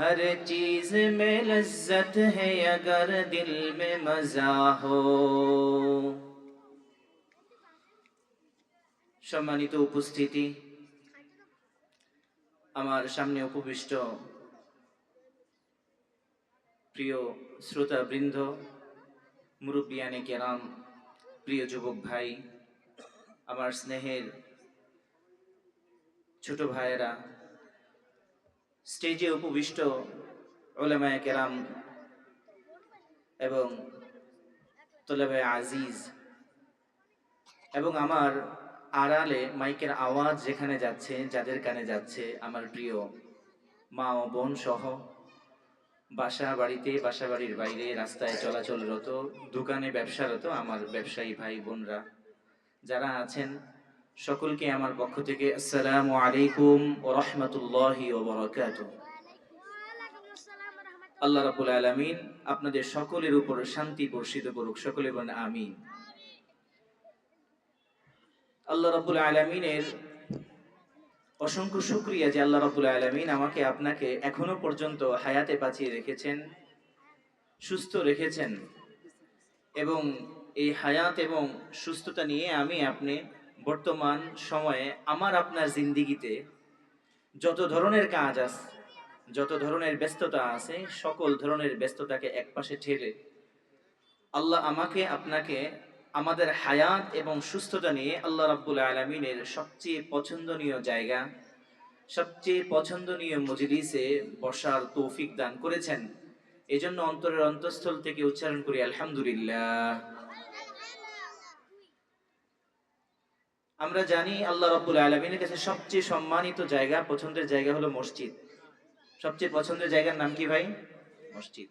हर चीज में लज्जत है अगर दिल में मजा हो। সম্মানিত উপস্থিতি, আমার সামনে উপবিষ্ট প্রিয় শ্রোতাবৃন্দ, মুরব্বিয়ানে কেরাম, প্রিয় যুবক ভাই, আমার স্নেহের ছোট ভাইয়েরা, স্টেজে উপবিষ্ট উলামায়ে কেরাম এবং তোলাবে আজিজ, এবং আমার আড়ালে মাইকের আওয়াজ যেখানে যাচ্ছে, যাদের কানে যাচ্ছে, আমার প্রিয় মা ও বোন সহ বাসা বাড়িতে, বাসা বাড়ির বাইরে, রাস্তায় চলাচলরত, দোকানে ব্যবসারত আমার ব্যবসায়ী ভাই বোনরা যারা আছেন, সকলকে আমার পক্ষ থেকে আসসালামু আলাইকুম ওয়া রাহমাতুল্লাহি ওয়া বারাকাতুহু। আল্লাহ রাব্বুল আলামিন আপনাদের সকলের উপর শান্তি বর্ষিত করুক, সকলে বলেন আমিন। আল্লাহ রাব্বুল আলামিনের অসংখ্য শুকরিয়া যে আল্লাহ রাব্বুল আলামিন আমাকে আপনাকে এখনো পর্যন্ত হায়াতে বাঁচিয়ে রেখেছেন, সুস্থ রেখেছেন, এবং এই হায়াত এবং সুস্থতা নিয়ে আমি আপনি বর্তমান সময়ে আমার আপনার জিন্দিগিতে যত ধরনের কাজ আছে, যত ধরনের ব্যস্ততা আছে, সকল ধরনের ব্যস্ততাকে একপাশে ঠেলে আল্লাহ আমাকে আপনাকে আমাদের হায়াত এবং সুস্থতা নিয়ে আল্লাহ রাব্বুল আলামিনের সবচেয়ে পছন্দনীয় জায়গা, সবচেয়ে পছন্দনীয় মজলিসে বসার তৌফিক দান করেছেন। এজন্য অন্তরের অন্তঃস্থল থেকে উচ্চারণ করি আলহামদুলিল্লাহ। আমরা জানি আল্লাহ রাব্বুল আলামিনের কাছে সবচেয়ে সম্মানিত জায়গা, পছন্দের জায়গা হলো মসজিদ। সবচেয়ে পছন্দের জায়গার নাম কি ভাই? মসজিদ।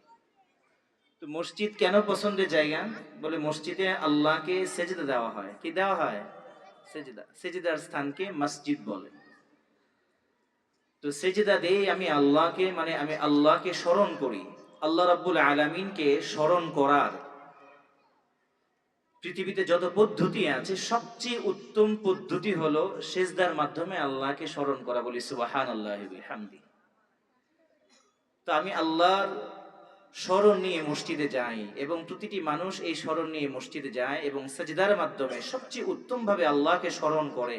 তো মসজিদ কেন পছন্দের জায়গা? বলে মসজিদে আল্লাহকে সেজদা দেওয়া হয়। কি দেওয়া হয়? সেজদা। সেজদার স্থানকে মসজিদ বলে। তো সেজদা দেই আমি আল্লাহকে, মানে আমি আল্লাহকে স্মরণ করি। আল্লাহ রাব্বুল আলামিনকে স্মরণ করার পৃথিবীতে যত পদ্ধতি আছে, সবচেয়ে উত্তম পদ্ধতি হলো সেজদার মাধ্যমে আল্লাহকে স্মরণ করা। বলি সুবহানাল্লাহি ওয়া বিহামদিহি। তো আমি আল্লাহর স্মরণ নিয়ে মসজিদে যাই, এবং প্রতিটি মানুষ এই স্মরণ নিয়ে মসজিদে যায় এবং সাজদার মাধ্যমে সবচেয়ে উত্তমভাবে আল্লাহকে স্মরণ করে।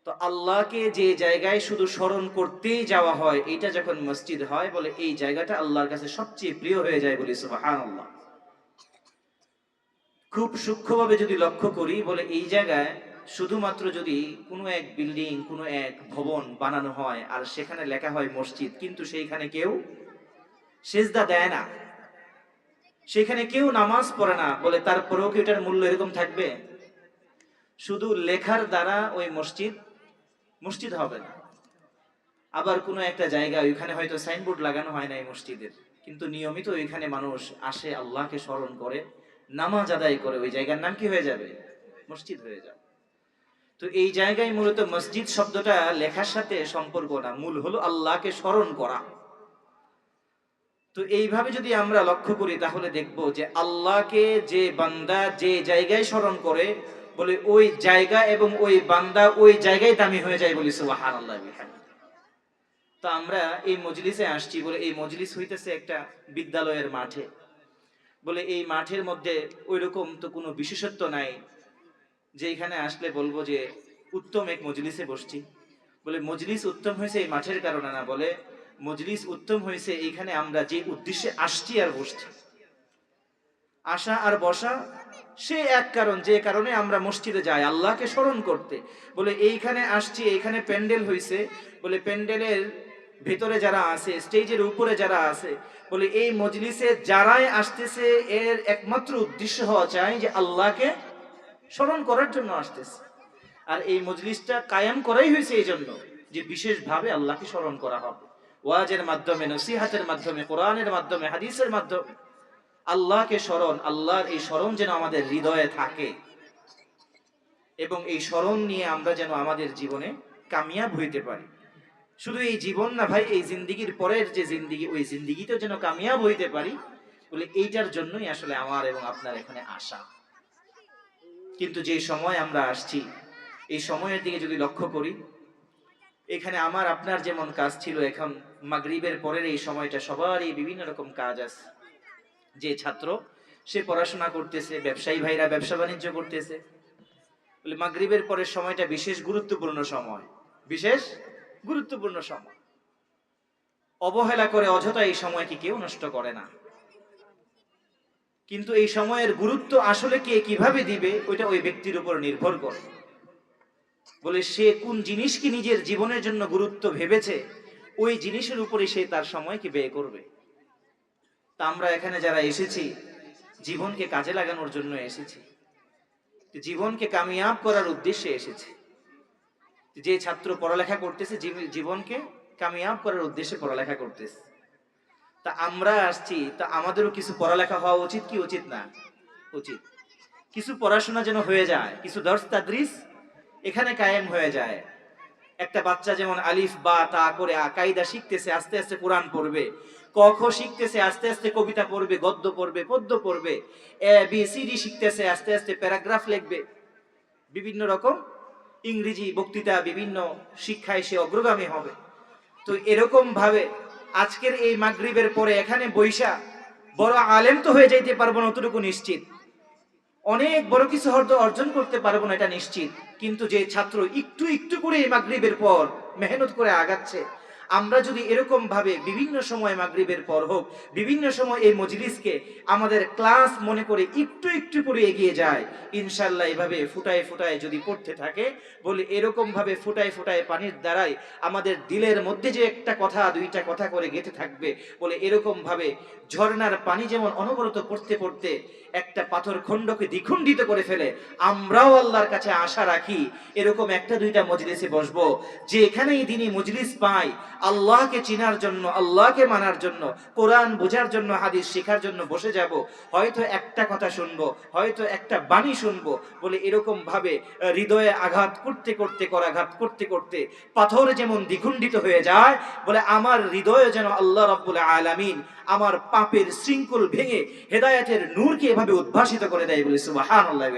তো আল্লাহকে যে জায়গায় শুধু স্মরণ করতেই যাওয়া হয়, এটা যখন মসজিদ হয়, বলে এই জায়গাটা আল্লাহর কাছে সবচেয়ে প্রিয় হয়ে যায়। বলি সুবহানাল্লাহ। খুব সূক্ষ্মভাবে যদি লক্ষ্য করি, বলে এই জায়গায় শুধুমাত্র যদি কোনো এক বিল্ডিং, কোনো এক ভবন বানানো হয় আর সেখানে লেখা হয় মসজিদ, কিন্তু সেইখানে কেউ সেজদা দেয় না, সেখানে কেউ নামাজ পড়ে না, বলে তারপরেও কি এটার মূল্য এরকম থাকবে? শুধু লেখার দ্বারা ওই মসজিদ মসজিদ হবে না। আবার কোনো একটা জায়গায় ওইখানে হয়তো সাইনবোর্ড লাগানো হয় না এই মসজিদের, কিন্তু নিয়মিত ওইখানে মানুষ আসে, আল্লাহকে স্মরণ করে, নামাজ আদায় করে, ওই জায়গার নাম কি হয়ে যাবে? মসজিদ হয়ে যাবে। তো এই জায়গায় মূলত মসজিদ শব্দটা লেখার সাথে সম্পর্ক না, মূল হলো আল্লাহকে স্মরণ করা। তো এইভাবে যদি আমরা লক্ষ্য করি, তাহলে দেখব যে আল্লাহকে যে বান্দা যে জায়গায় স্মরণ করে, বলে ওই জায়গা এবং ওই বান্দা ওই জায়গায় দামি হয়ে যায়। বলি সুবহানাল্লাহ। তো আমরা এই মজলিসে আসছি, বলে এই মজলিস হইতেছে একটা বিদ্যালয়ের মাঠে। বলে এই মাঠের মধ্যে ওইরকম তো কোনো বিশেষত্ব নাই যে এখানে আসলে বলবো যে উত্তম এক মজলিসে বসছি। বলে মজলিস উত্তম হয়েছে এই মাঠের কারণে না, বলে মজলিস উত্তম হয়েছে এইখানে আমরা যে উদ্দেশ্যে আসছি আর বসছি। আসা আর বসা সে এক কারণ, যে কারণে আমরা মসজিদে যাই আল্লাহকে স্মরণ করতে। বলে এইখানে আসছি, এইখানে প্যান্ডেল হয়েছে, বলে প্যান্ডেলের ভেতরে যারা আছে, স্টেজের উপরে যারা আছে, বলে এই মজলিসে যারাই আসতেছে এর একমাত্র উদ্দেশ্য হওয়া চাই যে আল্লাহকে স্মরণ করার জন্য আসতেছে। আর এই মজলিসটা কায়েম করাই হয়েছে এই জন্য যে বিশেষভাবে আল্লাহকে স্মরণ করা হবে, ওয়াজের মাধ্যমে, নসিহাতের মাধ্যমে, কোরআনের মাধ্যমে, হাদিসের মাধ্যমে আল্লাহকে স্মরণ, আল্লাহর এই স্মরণ যেন আমাদের হৃদয়ে থাকে, এবং এই স্মরণ নিয়ে আমরা যেন আমাদের জীবনে কামিয়াব হইতে পারি। শুধু এই জীবন না ভাই, এই জিন্দিগির পরের যে জিন্দিগি, ওই জিন্দিগিতেও যেন কামিয়াব হইতে পারি। বলে এইটার জন্যই আসলে আমার এবং আপনার এখানে আসা। কিন্তু যে সময় আমরা আসছি, এই সময়ের দিকে যদি লক্ষ্য করি, এখানে আমার আপনার যেমন কাজ ছিল, এখন মাগরিবের পরের এই সময়টা সবারই বিভিন্ন রকম কাজ আছে। যে ছাত্র সে পড়াশোনা করতেছে, ব্যবসায়ী ভাইরা ব্যবসা বাণিজ্য করতেছে, বলে মাগরিবের পরের সময়টা বিশেষ গুরুত্বপূর্ণ সময়, বিশেষ গুরুত্বপূর্ণ সময়। অবহেলা করে অযথা এই সময়কে কেউ নষ্ট করে না, কিন্তু এই সময়ের গুরুত্ব আসলে কে কিভাবে দিবে ওইটা ওই ব্যক্তির উপর নির্ভর করে। বলে সে কোন জিনিসকে নিজের জীবনের জন্য গুরুত্ব ভেবেছে, ওই জিনিসের উপরে সে তার সময়কে ব্যয় করবে। তা আমরা এখানে যারা এসেছি জীবনকে কাজে লাগানোর জন্য এসেছি, জীবনকে কামিয়াব করার উদ্দেশ্যে এসেছি। যে ছাত্র পড়ালেখা করতেছে জীবনকে কামিয়াব করার উদ্দেশ্যে পড়ালেখা করতেছে, তা আমরা আসছি, তা আমাদেরও কিছু পড়ালেখা হওয়া উচিত কি উচিত না? উচিত। কিছু পড়াশোনা যেন হয়ে যায়, কিছু দর্স তাদরিস এখানে কায়েম হয়ে যায়। একটা বাচ্চা যেমন আলিফ বা তা করে কায়দা শিখতেছে, আস্তে আস্তে কোরআন পড়বে, ক খ শিখতেছে, আস্তে আস্তে কবিতা পড়বে, গদ্য পড়বে, পদ্য পড়বে, এ বি সি ডি শিখতেছে, আস্তে আস্তে প্যারাগ্রাফ লিখবে, বিভিন্ন রকম ইংরেজি বক্তৃতা, বিভিন্ন শিক্ষায় সে অগ্রগামী হবে। তো এরকম ভাবে আজকের এই মাগরিবের পরে এখানে বৈশা বড় আলেম তো হয়ে যাইতে পারবো না, অতটুকু নিশ্চিত। অনেক বড় কিছু হয়তো অর্জন করতে পারবো না, এটা নিশ্চিত। কিন্তু যে ছাত্র একটু একটু করে এই মাগরিবের পর মেহনত করে আগাচ্ছে, আমরা যদি এরকম ভাবে বিভিন্ন সময় মাগরিবের পর হোক, বিভিন্ন সময় এই মজলিসকে আমাদের ক্লাস মনে করে একটু একটু করে এগিয়ে যায়, ইনশাল্লাহ এভাবে ফুটায় ফুটায় যদি পড়তে থাকে, বলে এরকম ভাবে ফুটায় ফুটায় পানির দ্বারাই আমাদের দিলের মধ্যে যে একটা কথা দুইটা কথা করে গেঁথে থাকবে, বলে এরকম ভাবে ঝর্ণার পানি যেমন অনবরত পড়তে পড়তে একটা পাথর খণ্ডকে দ্বিখণ্ডিত করে ফেলে, আমরাও আল্লাহর কাছে আশা রাখি এরকম একটা দুইটা মজলিসে বসবো, যে এখানেই দিনই মজলিস পাই আল্লাহকে চিনার জন্য, আল্লাহকে মানার জন্য, কোরআন বোঝার জন্য, হাদিস শেখার জন্য বসে যাব। হয়তো একটা কথা শুনবো, হয়তো একটা বাণী শুনবো, বলে এরকম ভাবে হৃদয়ে আঘাত করতে করতে, করাঘাত করতে করতে পাথর যেমন দ্বিখণ্ডিত হয়ে যায়, বলে আমার হৃদয়ে যেন আল্লাহ রাব্বুল আলামিন আমার পাপের শৃঙ্খল ভেঙে হেদায়েতের নূরকে এভাবে উদ্ভাসিত করে দেয়, বলে সুবহানাল্লাহ।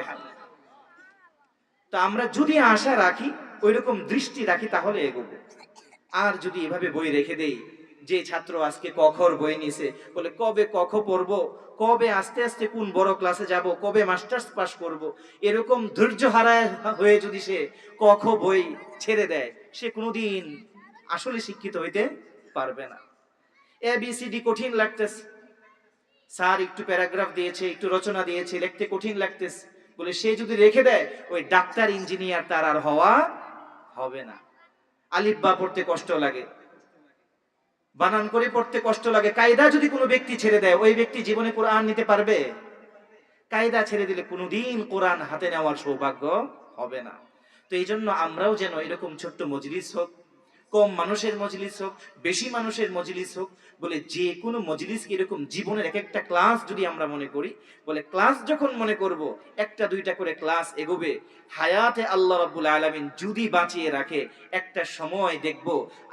তা আমরা যদি আশা রাখি, ওইরকম দৃষ্টি রাখি, তাহলে এগোবো। আর যদি এভাবে বই রেখে দেই, যে ছাত্র আজকে কখর বই নিছে, বলে কবে কখ পড়বো, কবে আস্তে আস্তে কোন বড় ক্লাসে যাব, কবে মাস্টার্স পাস করব, এরকম ধৈর্য হারায় হয়ে যদি সে কখ বই ছেড়ে দেয়, সে কোনোদিন আসলে শিক্ষিত হইতে পারবে না। এ বি সি ডি কঠিন লাগতেছে, স্যার একটু প্যারাগ্রাফ দিয়েছে, একটু রচনা দিয়েছে, লিখতে কঠিন লাগতেছে, বলে সে যদি রেখে দেয়, ওই ডাক্তার ইঞ্জিনিয়ার তার আর হওয়া হবে না। আলিফ বা পড়তে কষ্ট লাগে, বানান করে পড়তে কষ্ট লাগে, কায়দা যদি কোনো ব্যক্তি ছেড়ে দেয়, ওই ব্যক্তি জীবনে কোরআন নিতে পারবে? কায়দা ছেড়ে দিলে কোনোদিন কোরআন হাতে নেওয়ার সৌভাগ্য হবে না। তো এই জন্য আমরাও যেন এরকম ছোট্ট মজলিস হোক, কম মানুষের মজলিস হোক, বেশি মানুষের মজলিস হোক, বলে যে কোনো মজলিসকে এরকম জীবনের এক একটা ক্লাস যদি আমরা মনে করি, বলে ক্লাস যখন মনে করব, একটা দুইটা করে ক্লাস এগোবে, হায়াতে আল্লাহ রাব্বুল আলামিন যদি বাঁচিয়ে রাখে, একটা সময় দেখব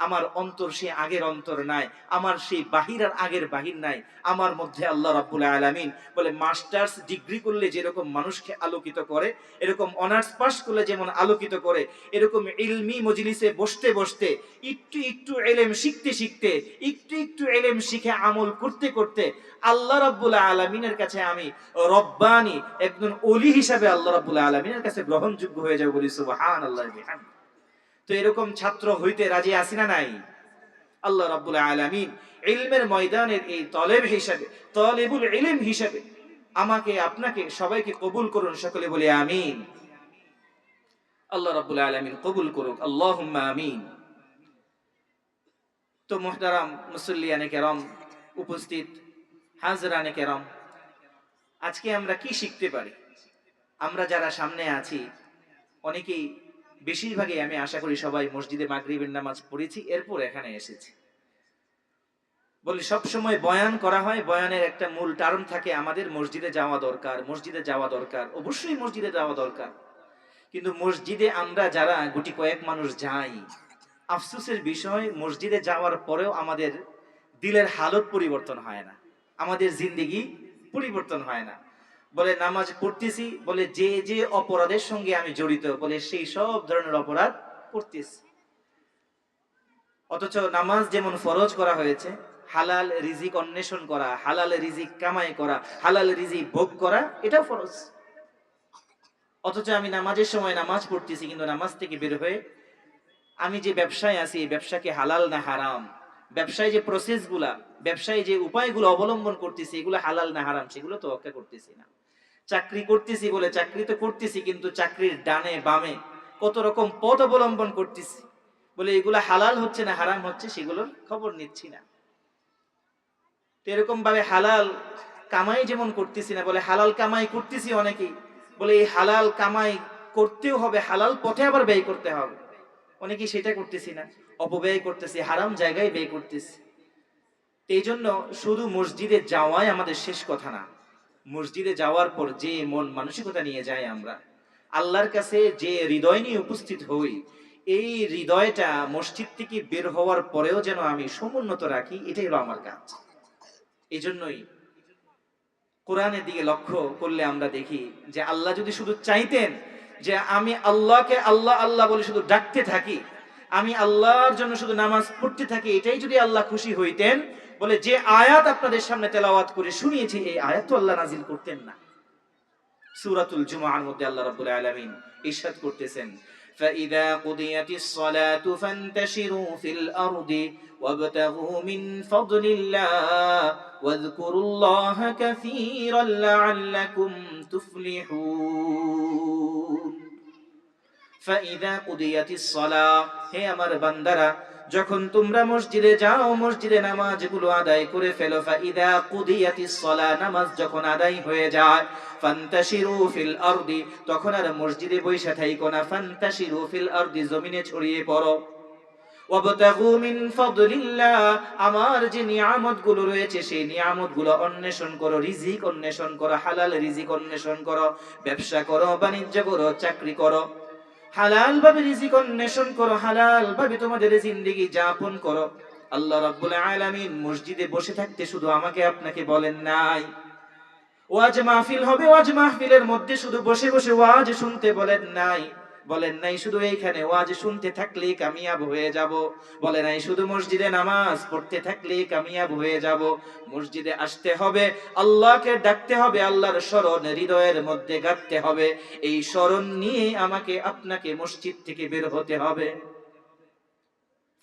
আমার অন্তর সে আগের অন্তর নাই, আমার সেই বাহির আর আগের বাহির নাই, আমার মধ্যে আল্লাহ রাব্বুল আলামিন বলে মাস্টার্স ডিগ্রি করলে যেরকম মানুষকে আলোকিত করে, এরকম অনার্স পাস করলে যেমন আলোকিত করে, এরকম ইলমি মজলিসে বসতে বসতে, একটু একটু ইলম শিখতে শিখতে, একটু একটু ইলম শিখে আমল করতে করতে আল্লাহ রাব্বুল আলামিনের কাছে আমি রব্বানি একজন ওলি হিসাবে আল্লাহ রাব্বুল আলামিনের কাছে গ্রহণযোগ্য হয়ে যাব, বলি সুবহানাল্লাহি ওয়া বিহামদিহি। তো এরকম ছাত্র হইতে রাজি আছি না নাই? আল্লাহ রাব্বুল আলামিন ইলমের ময়দানের এই তলেব হিসাবে, তলেবুল ইলম হিসাবে আমাকে আপনাকে সবাইকে কবুল করুন, সকলে বলি আমিন। আল্লাহ রাব্বুল আলামিন কবুল করুক, আল্লাহুম্মা আমিন। তো মুহতারাম মুসল্লিয়ানে কেরাম, উপস্থিত হাজরানে কেরাম, আজকে আমরা কি শিখতে পারি? আমরা যারা সামনে আছি অনেকেই, বেশিরভাগই আমি আশা করি সবাই মসজিদে মাগরিবের নামাজ পড়েছি, এরপর এখানে এসেছি। বলি সব সময় বয়ান করা হয়, বয়ানের একটা মূল কারণ থাকে আমাদের মসজিদে যাওয়া দরকার, মসজিদে যাওয়া দরকার, অবশ্যই মসজিদে যাওয়া দরকার। কিন্তু মসজিদে আমরা যারা গুটি কয়েক মানুষ যাই, আফসোসের বিষয় মসজিদে যাওয়ার পরেও আমাদের দিলের হালত পরিবর্তন হয় না, আমাদের জিন্দেগি পরিবর্তন হয় না। বলে নামাজ পড়তেছি, বলে যে যে অপরাধের সঙ্গে আমি জড়িত, বলে সেই সব ধরনের অপরাধ করতেছি। অথচ নামাজ যেমন ফরজ করা হয়েছে, হালাল রিজিক অন্বেষণ করা, হালাল রিজিক কামাই করা, হালাল রিজিক ভোগ করা, এটাও ফরজ। অথচ আমি নামাজের সময় নামাজ পড়তেছি, কিন্তু নামাজ থেকে বের হয়ে আমি যে ব্যবসায় আছি, এই ব্যবসা কি হালাল না হারাম, ব্যবসায় যে প্রসেসগুলা, ব্যবসায় যে উপায়গুলো অবলম্বন করতেছি, এগুলো হালাল না হারাম, সেগুলো তো তোয়াক্কা করতেছি না। চাকরি করতেছি বলে চাকরি তো করতেছি, কিন্তু চাকরির ডানে বামে কত রকম পথ অবলম্বন করতেছি, বলে এগুলা হালাল হচ্ছে না হারাম হচ্ছে, সেগুলোর খবর নিচ্ছি না। তো এরকম ভাবে হালাল কামাই যেমন করতেছি না, বলে হালাল কামাই করতেছি অনেকেই, বলে এই হালাল কামাই করতেও হবে, হালাল পথে আবার ব্যয় করতে হবে, অনেকেই সেটা করতেছি না, অপব্যয় করতেছি, হারাম জায়গায় ব্যয় করতেছি। এই জন্য শুধু মসজিদে যাওয়াই আমাদের শেষ কথা না। মসজিদে যাওয়ার পর যে মন মানসিকতা নিয়ে যায়, আমরা আল্লাহর কাছে যে হৃদয় নিয়ে উপস্থিত হই, এই হৃদয়টা মসজিদ থেকে বের হওয়ার পরেও যেন আমি সমুন্নত রাখি, এটাই হলো আমার কাজ। এই জন্যই কোরআনের দিকে লক্ষ্য করলে আমরা দেখি যে আল্লাহ যদি শুধু চাইতেন যে আমি আল্লাহকে আল্লাহ আল্লাহ বলে শুধু ডাকতে থাকি, আমি আল্লাহর জন্য শুধু নামাজ পড়তে থাকি, এটাই যদি আল্লাহ খুশি হইতেন, বলে যে আয়াত আপনাদের সামনে তেলাওয়াত করে শুনিয়েছি, এই আয়াত তো আল্লাহ নাজিল করতেন না। সূরাতুল জুমআর মধ্যে আল্লাহ রাব্বুল আলামিন ইরশাদ করতেছেন, فَإِذَا قُضِيَتِ الصَّلَاةُ فَانتَشِرُوا فِي الْأَرْضِ وَابْتَغُوا مِنْ فَضْلِ اللَّهِ وَاذْكُرُوا اللَّهَ كَثِيرًا لَعَلَّكُمْ تُفْلِحُونَ। فَإِذَا قُضِيَتِ الصَّلَاةُ, হে আমার বান্দারা, যখন তোমরা মসজিদে যাও, মসজিদে নামাজগুলো আদায় করে ফেলো, ফাইদা কুদিয়াতিস সালাহ, নামাজ যখন আদায় হয়ে যায়, ফান্তাশিরু ফিল আরদি, তখন আর মসজিদে বইসা থাইকো না, ফান্তাশিরু ফিল আরদি, জমিনে ছড়িয়ে পড়ো, ওয়াবতাগু মিন ফাদলিল্লাহ, আমার যে নিয়ামতগুলো রয়েছে সেই নিয়ামতগুলো অন্বেষণ করো, রিজিক অন্বেষণ করো, হালাল রিজিক অন্বেষণ করো, ব্যবসা করো, বাণিজ্য করো, চাকরি করো, হালাল ভাবে রিজিক অন্বেষণ করো, হালাল ভাবে তোমাদের জিন্দেগি যাপন করো। আল্লাহ রাব্বুল আলামিন মসজিদে বসে থাকতে শুধু আমাকে আপনাকে বলেন নাই, ওয়াজ মাহফিল হবে, ওয়াজ মাহফিলের মধ্যে শুধু বসে বসে ওয়াজ শুনতে বলেন নাই, বলেন নাই শুধু এইখানে ওয়াজ শুনতে থাকলে কামিয়াব হয়ে যাব, বলে নাই শুধু মসজিদে নামাজ পড়তে থাকলে কামিয়াব হয়ে যাব, মসজিদে আসতে হবে, আল্লাহকে ডাকতে হবে, আল্লাহর স্মরণ হৃদয়ের মধ্যে গাঁথতে হবে, এই স্মরণ নিয়ে আমাকে আপনাকে মসজিদ থেকে বের হতে হবে।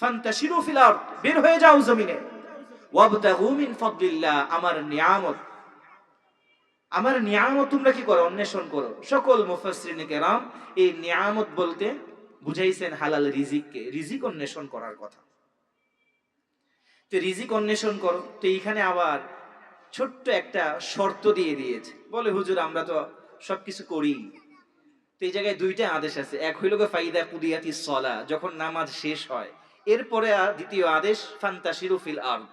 ফান্তাশিরু ফিল আরদ, বের হয়ে যাও জমিনে, ওয়াবতাগু মিন ফাদলিল্লাহ, আমার নিয়ামত তোমরা কি করো, অন্বেষণ করো। সকল মুফাসসিরিন কেরাম এই নিয়ামত বলতে বুঝাইছেন হালাল রিজিককে, রিজিক অন্বেষণ করার কথা। তো রিজিক অন্বেষণ করো, তো এইখানে আবার ছোট্ট একটা শর্ত দিয়ে দিয়েছে, বলে হুজুর আমরা তো সবকিছু করি। তো এই জায়গায় দুইটা আদেশ আছে, এক হইল ফাইদা কুদিয়াতিস সালাহ, যখন নামাজ শেষ হয়, এরপরে দ্বিতীয় আদেশ ফান্তাশিরু ফিল আরদ।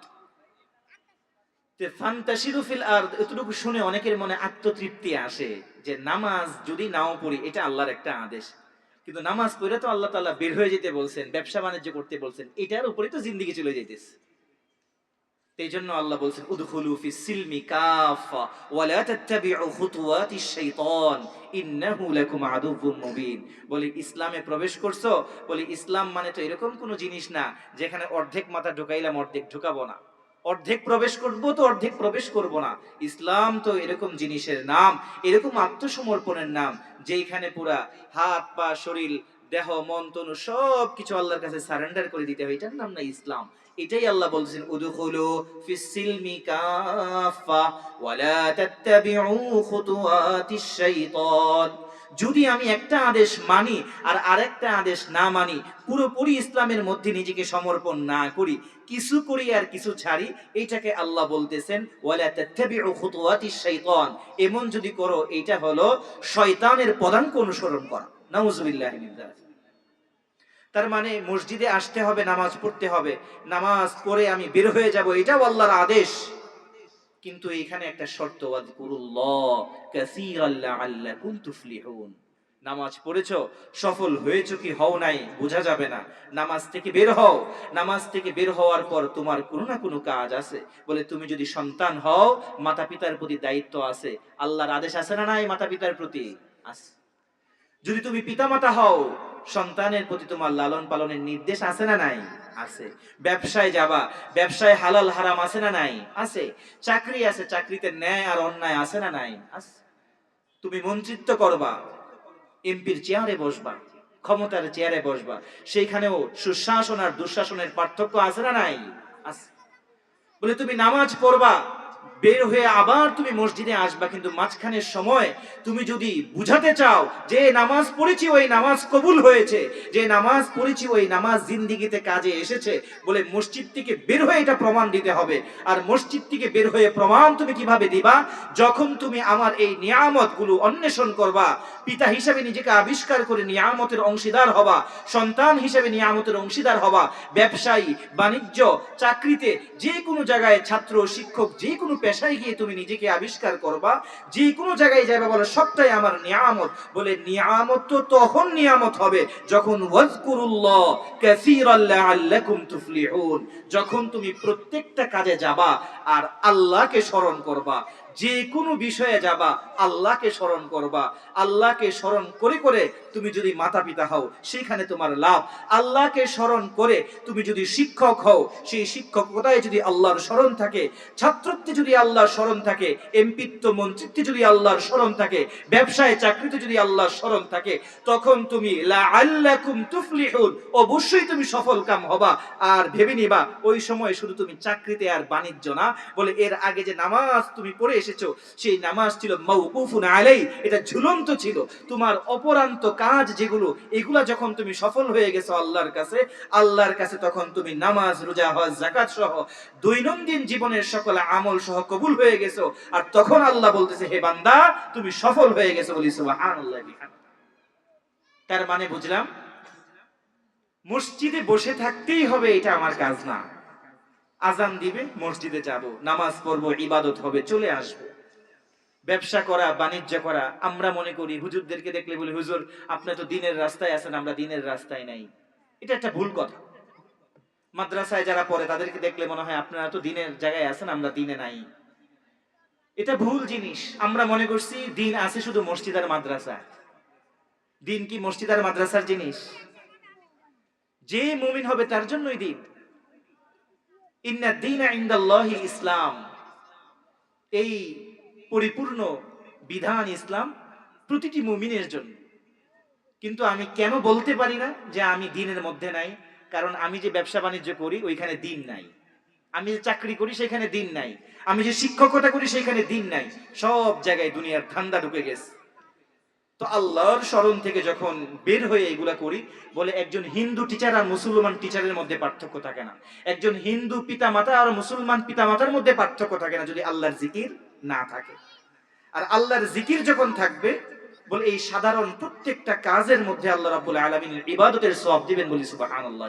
ফান্তাশিরু ফিল আরদ, এতটুকু শুনে অনেকের মনে আত্মতৃপ্তি আসে যে নামাজ যদি নাও পড়ি এটা আল্লাহর একটা আদেশ, কিন্তু নামাজ পড়ে তো আল্লাহ তাআলা বের হয়ে যেতে বলছেন, ব্যবসা বাণিজ্য করতে বলছেন, এটার উপরে তো জিন্দেগি চলে যাইতেছে। এই জন্য আল্লাহ বলছেন উদখুলু ফিস সিলমি কাফা ওয়া লা তাত্তাবিউ খুতুওয়াতিশ শাইতান ইন্নাহু লাকুম আদুউম মুবিন। বলে ইসলামে প্রবেশ করছো, বলে ইসলাম মানে তো এরকম কোন জিনিস না যেখানে অর্ধেক মাথা ঢুকাইলাম অর্ধেক ঢুকাবো না, অর্ধেক প্রবেশ করব তো অর্ধেক প্রবেশ করব না। ইসলাম তো এরকম জিনিসের নাম, এরকম আত্মসমর্পণের নাম, যেখানে পুরা হাত পা শরীর দেহ মন তনু সব কিছু আল্লাহর কাছে সারেন্ডার করে দিতে হবে, এটার নাম না ইসলাম। এটাই আল্লাহ বলছেন উদখুলু ফিস সিলমি কাফা ওয়া লা তাত্তাবিউ খুতুওয়াতিশ শাইতান। যদি আমি একটা আদেশ মানি আর আরেকটা আদেশ না মানি, পুরোপুরি ইসলামের মধ্যে নিজেকে সমর্পণ না করি, কিছু করি আর কিছু ছাড়ি, এইটাকে আল্লাহ বলতেছেন ওয়ালা তাত্তাবিউ খুতুওয়াতিশ শাইতান। এমন যদি করো, এটা হলো শয়তানের পদাঙ্ক অনুসরণ করা। নাউযুবিল্লাহি মিন যালিক। তার মানে মসজিদে আসতে হবে, নামাজ পড়তে হবে, নামাজ পড়ে আমি বের হয়ে যাব, এটাও আল্লাহর আদেশ, কিন্তু এখানে একটা শর্ত, ওয়াজকুরুল্লাহ কাসীরান লাআল্লাকুম তুফলিহুন। নামাজ পড়েছো, সফল হয়েছো কি হও নাই বোঝা যাবে না, নামাজ থেকে বের হও, নামাজ থেকে বের হওয়ার পর তোমার কোনো না কোনো কাজ আছে। বলে তুমি যদি সন্তান হও, মাতা পিতার প্রতি দায়িত্ব আছে, আল্লাহর আদেশ আছে না নাই মাতা পিতার প্রতি? আছে। যদি তুমি পিতামাতা হও, সন্তানের প্রতি তোমার লালন পালনের নির্দেশ আছে না নাই? আছে। ব্যবসায় যাবা, ব্যবসায় হালাল হারাম আছে না নাই? আছে। চাকরি আছে, চাকরিতে ন্যায় আর অন্যায় আছে না নাই? আছে। তুমি মন্ত্রিত্ব করবা, এমপির চেয়ারে বসবা, ক্ষমতার চেয়ারে বসবা, সেইখানেও সুশাসন আর দুঃশাসনের পার্থক্য আছে না নাই? আছে। বলে তুমি নামাজ পড়বা, বের হয়ে আবার তুমি মসজিদে আসবা, কিন্তু মাঝখানের সময় তুমি যদি বুঝাতে চাও যে নামাজ পড়েছি ওই নামাজ কবুল হয়েছে, যে নামাজ পড়েছি ওই নামাজ জিন্দিগিতে কাজে এসেছে, বলে মসজিদ থেকে বের হয়ে এটা প্রমাণ দিতে হবে। আর মসজিদ থেকে বের হয়ে প্রমাণ তুমি কিভাবে দিবা? যখন তুমি আমার এই নিয়ামত গুলো অন্বেষণ করবা, পিতা হিসেবে নিজেকে আবিষ্কার করে নিয়ামতের অংশীদার হবা, সন্তান হিসেবে নিয়ামতের অংশীদার হবা, ব্যবসায়ী, বাণিজ্য, চাকরিতে, যে কোনো জায়গায়, ছাত্র, শিক্ষক, যে কোনো পেশায় গিয়ে তুমি নিজেকে আবিষ্কার করবা, যে কোনো জায়গায় যাবে বলে সবটাই আমার নিয়ামত। বলে নিয়ামত তো তখন নিয়ামত হবে যখন ওয়াজকুরুল্লাহ কাসীরান লাআল্লাকুম তুফলিহুন, যখন তুমি প্রত্যেকটা কাজে যাবা আর আল্লাহকে স্মরণ করবা, যে কোনো বিষয়ে যাবা আল্লাহকে স্মরণ করবা। আল্লাহকে স্মরণ করে করে তুমি যদি মাতা পিতা হও সেখানে তোমার লাভ। আল্লাহকে স্মরণ করে তুমি যদি শিক্ষক হও, সেই শিক্ষকতায় যদি আল্লাহর স্মরণ থাকে, ছাত্রত্বে যদি আল্লাহর স্মরণ থাকে, এমপিত্ব মন্ত্রিত্বে যদি আল্লাহর স্মরণ থাকে, ব্যবসায় চাকরিতে যদি আল্লাহর স্মরণ থাকে, তখন তুমি লাআল্লাকুম তুফলিহুন, অবশ্যই তুমি সফল কাম হবা। আর ভেবে নিবা ওই সময় শুধু তুমি চাকরিতে আর বাণিজ্য না, বলে এর আগে যে নামাজ তুমি পড়ে এসেছো সেই নামাজ ছিল মাওকুফুন আলাই, এটা ঝুলন্ত ছিল। তোমার অপরান্ত কাজ যেগুলো, এগুলা যখন তুমি সফল হয়ে গেছো আল্লাহর কাছে তখন তুমি নামাজ, রোজা, হজ, যাকাত সহ দৈনন্দিন জীবনের সকল আমল সহ কবুল হয়ে গেছো। আর তখন আল্লাহ বলতেছে, হে বান্দা তুমি সফল হয়ে গেছো। বলি সুবহানাল্লাহ। তার মানে বুঝলাম মসজিদে বসে থাকতেই হবে এটা আমার কাজ না। আজান দিবে, মসজিদে যাব, নামাজ পড়বো, ইবাদত হবে, চলে আসবো। ব্যবসা করা, বাণিজ্য করা, আমরা মনে করি হুজুরদেরকে দেখলে বলি, হুজুর আপনি তো দিনের রাস্তায় আছেন, আমরা দিনের রাস্তায় নাই। এটা একটা ভুল কথা। মাদ্রাসায় যারা পড়ে তাদেরকে দেখলে মনে হয় আপনারা তো দিনের জায়গায় আছেন, আমরা দিনে নাই। এটা ভুল জিনিস। আমরা মনে করছি দিন আছে শুধু মসজিদ আর মাদ্রাসা। দিন কি মসজিদ আর মাদ্রাসার জিনিস? যে মুমিন হবে তার জন্যই দিন। ইন্না দীনা ইনদাল্লাহি ইসলাম, এই পরিপূর্ণ বিধান ইসলাম প্রতিটি মুমিনের জন্য। কিন্তু আমি কেন বলতে পারি না যে আমি দিনের মধ্যে নাই? কারণ আমি যে ব্যবসা বাণিজ্য করি ওইখানে দিন নাই, আমি যে চাকরি করি সেখানে দিন নাই, আমি যে শিক্ষকতা করি সেখানে দিন নাই। সব জায়গায় দুনিয়ার ধান্দা ঢুকে গেছে। তো আল্লাহর স্মরণ থেকে যখন বের হয়ে এগুলা করি, বলে একজন হিন্দু টিচার আর মুসলমান টিচারের মধ্যে পার্থক্য থাকে না, একজন হিন্দু পিতা মাতা আর মুসলমান পিতা মাতার মধ্যে পার্থক্য থাকে না যদি আল্লাহর জিকির না থাকে। আর আল্লাহর জিকির যখন থাকবে, বলে এই সাধারণ প্রত্যেকটা কাজের মধ্যে আল্লাহ রাব্বুল আলামিনের ইবাদতের সওয়াব দিবেন। বলি সুবহানাল্লাহ।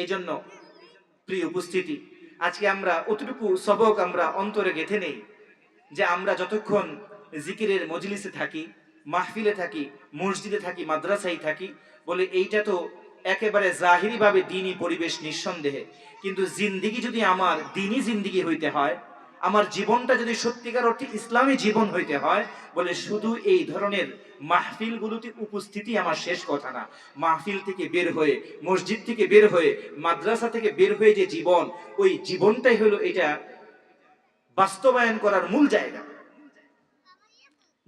এই জন্য প্রিয় উপস্থিতি, আজকে আমরা অতটুকু সবক আমরা অন্তরে গেঁথে নেই যে আমরা যতক্ষণ জিকিরের মজলিসে থাকি, মাহফিলে থাকি, মসজিদে থাকি, মাদ্রাসায় থাকি, বলে এইটা তো একেবারে জাহিরি ভাবে দ্বীনি পরিবেশ নিঃসন্দেহে। কিন্তু জিন্দিগি যদি আমার দ্বীনি জিন্দিগি হইতে হয়, আমার জীবনটা যদি সত্যিকার অর্থে ইসলামী জীবন হইতে হয়, বলে শুধু এই ধরনের মাহফিলগুলোতে উপস্থিতি আমার শেষ কথা না। মাহফিল থেকে বের হয়ে, মসজিদ থেকে বের হয়ে, মাদ্রাসা থেকে বের হয়ে যে জীবন, ওই জীবনটাই হলো এটা বাস্তবায়ন করার মূল জায়গা।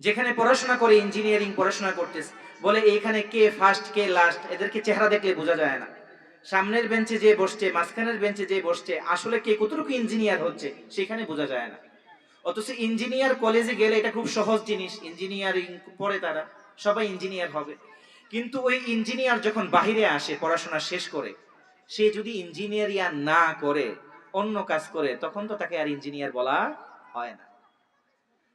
যেখানে পড়াশোনা করে, ইঞ্জিনিয়ারিং পড়াশোনা করতেছে, বলে এইখানে কে ফার্স্ট কে লাস্ট এদেরকে চেহারা দেখলে বোঝা যায় না। সামনের বেঞ্চে যে বসছে, মাঝখানের বেঞ্চে যে বসছে, আসলে কে কতটুকু ইঞ্জিনিয়ার হচ্ছে সেখানে বোঝা যায় না। অথচ ইঞ্জিনিয়ার কলেজে গেলে এটা খুব সহজ জিনিস, ইঞ্জিনিয়ারিং পড়ে তারা সবাই ইঞ্জিনিয়ার হবে। কিন্তু ওই ইঞ্জিনিয়ার যখন বাহিরে আসে পড়াশোনা শেষ করে, সে যদি ইঞ্জিনিয়ারিং না করে অন্য কাজ করে, তখন তো তাকে আর ইঞ্জিনিয়ার বলা হয় না।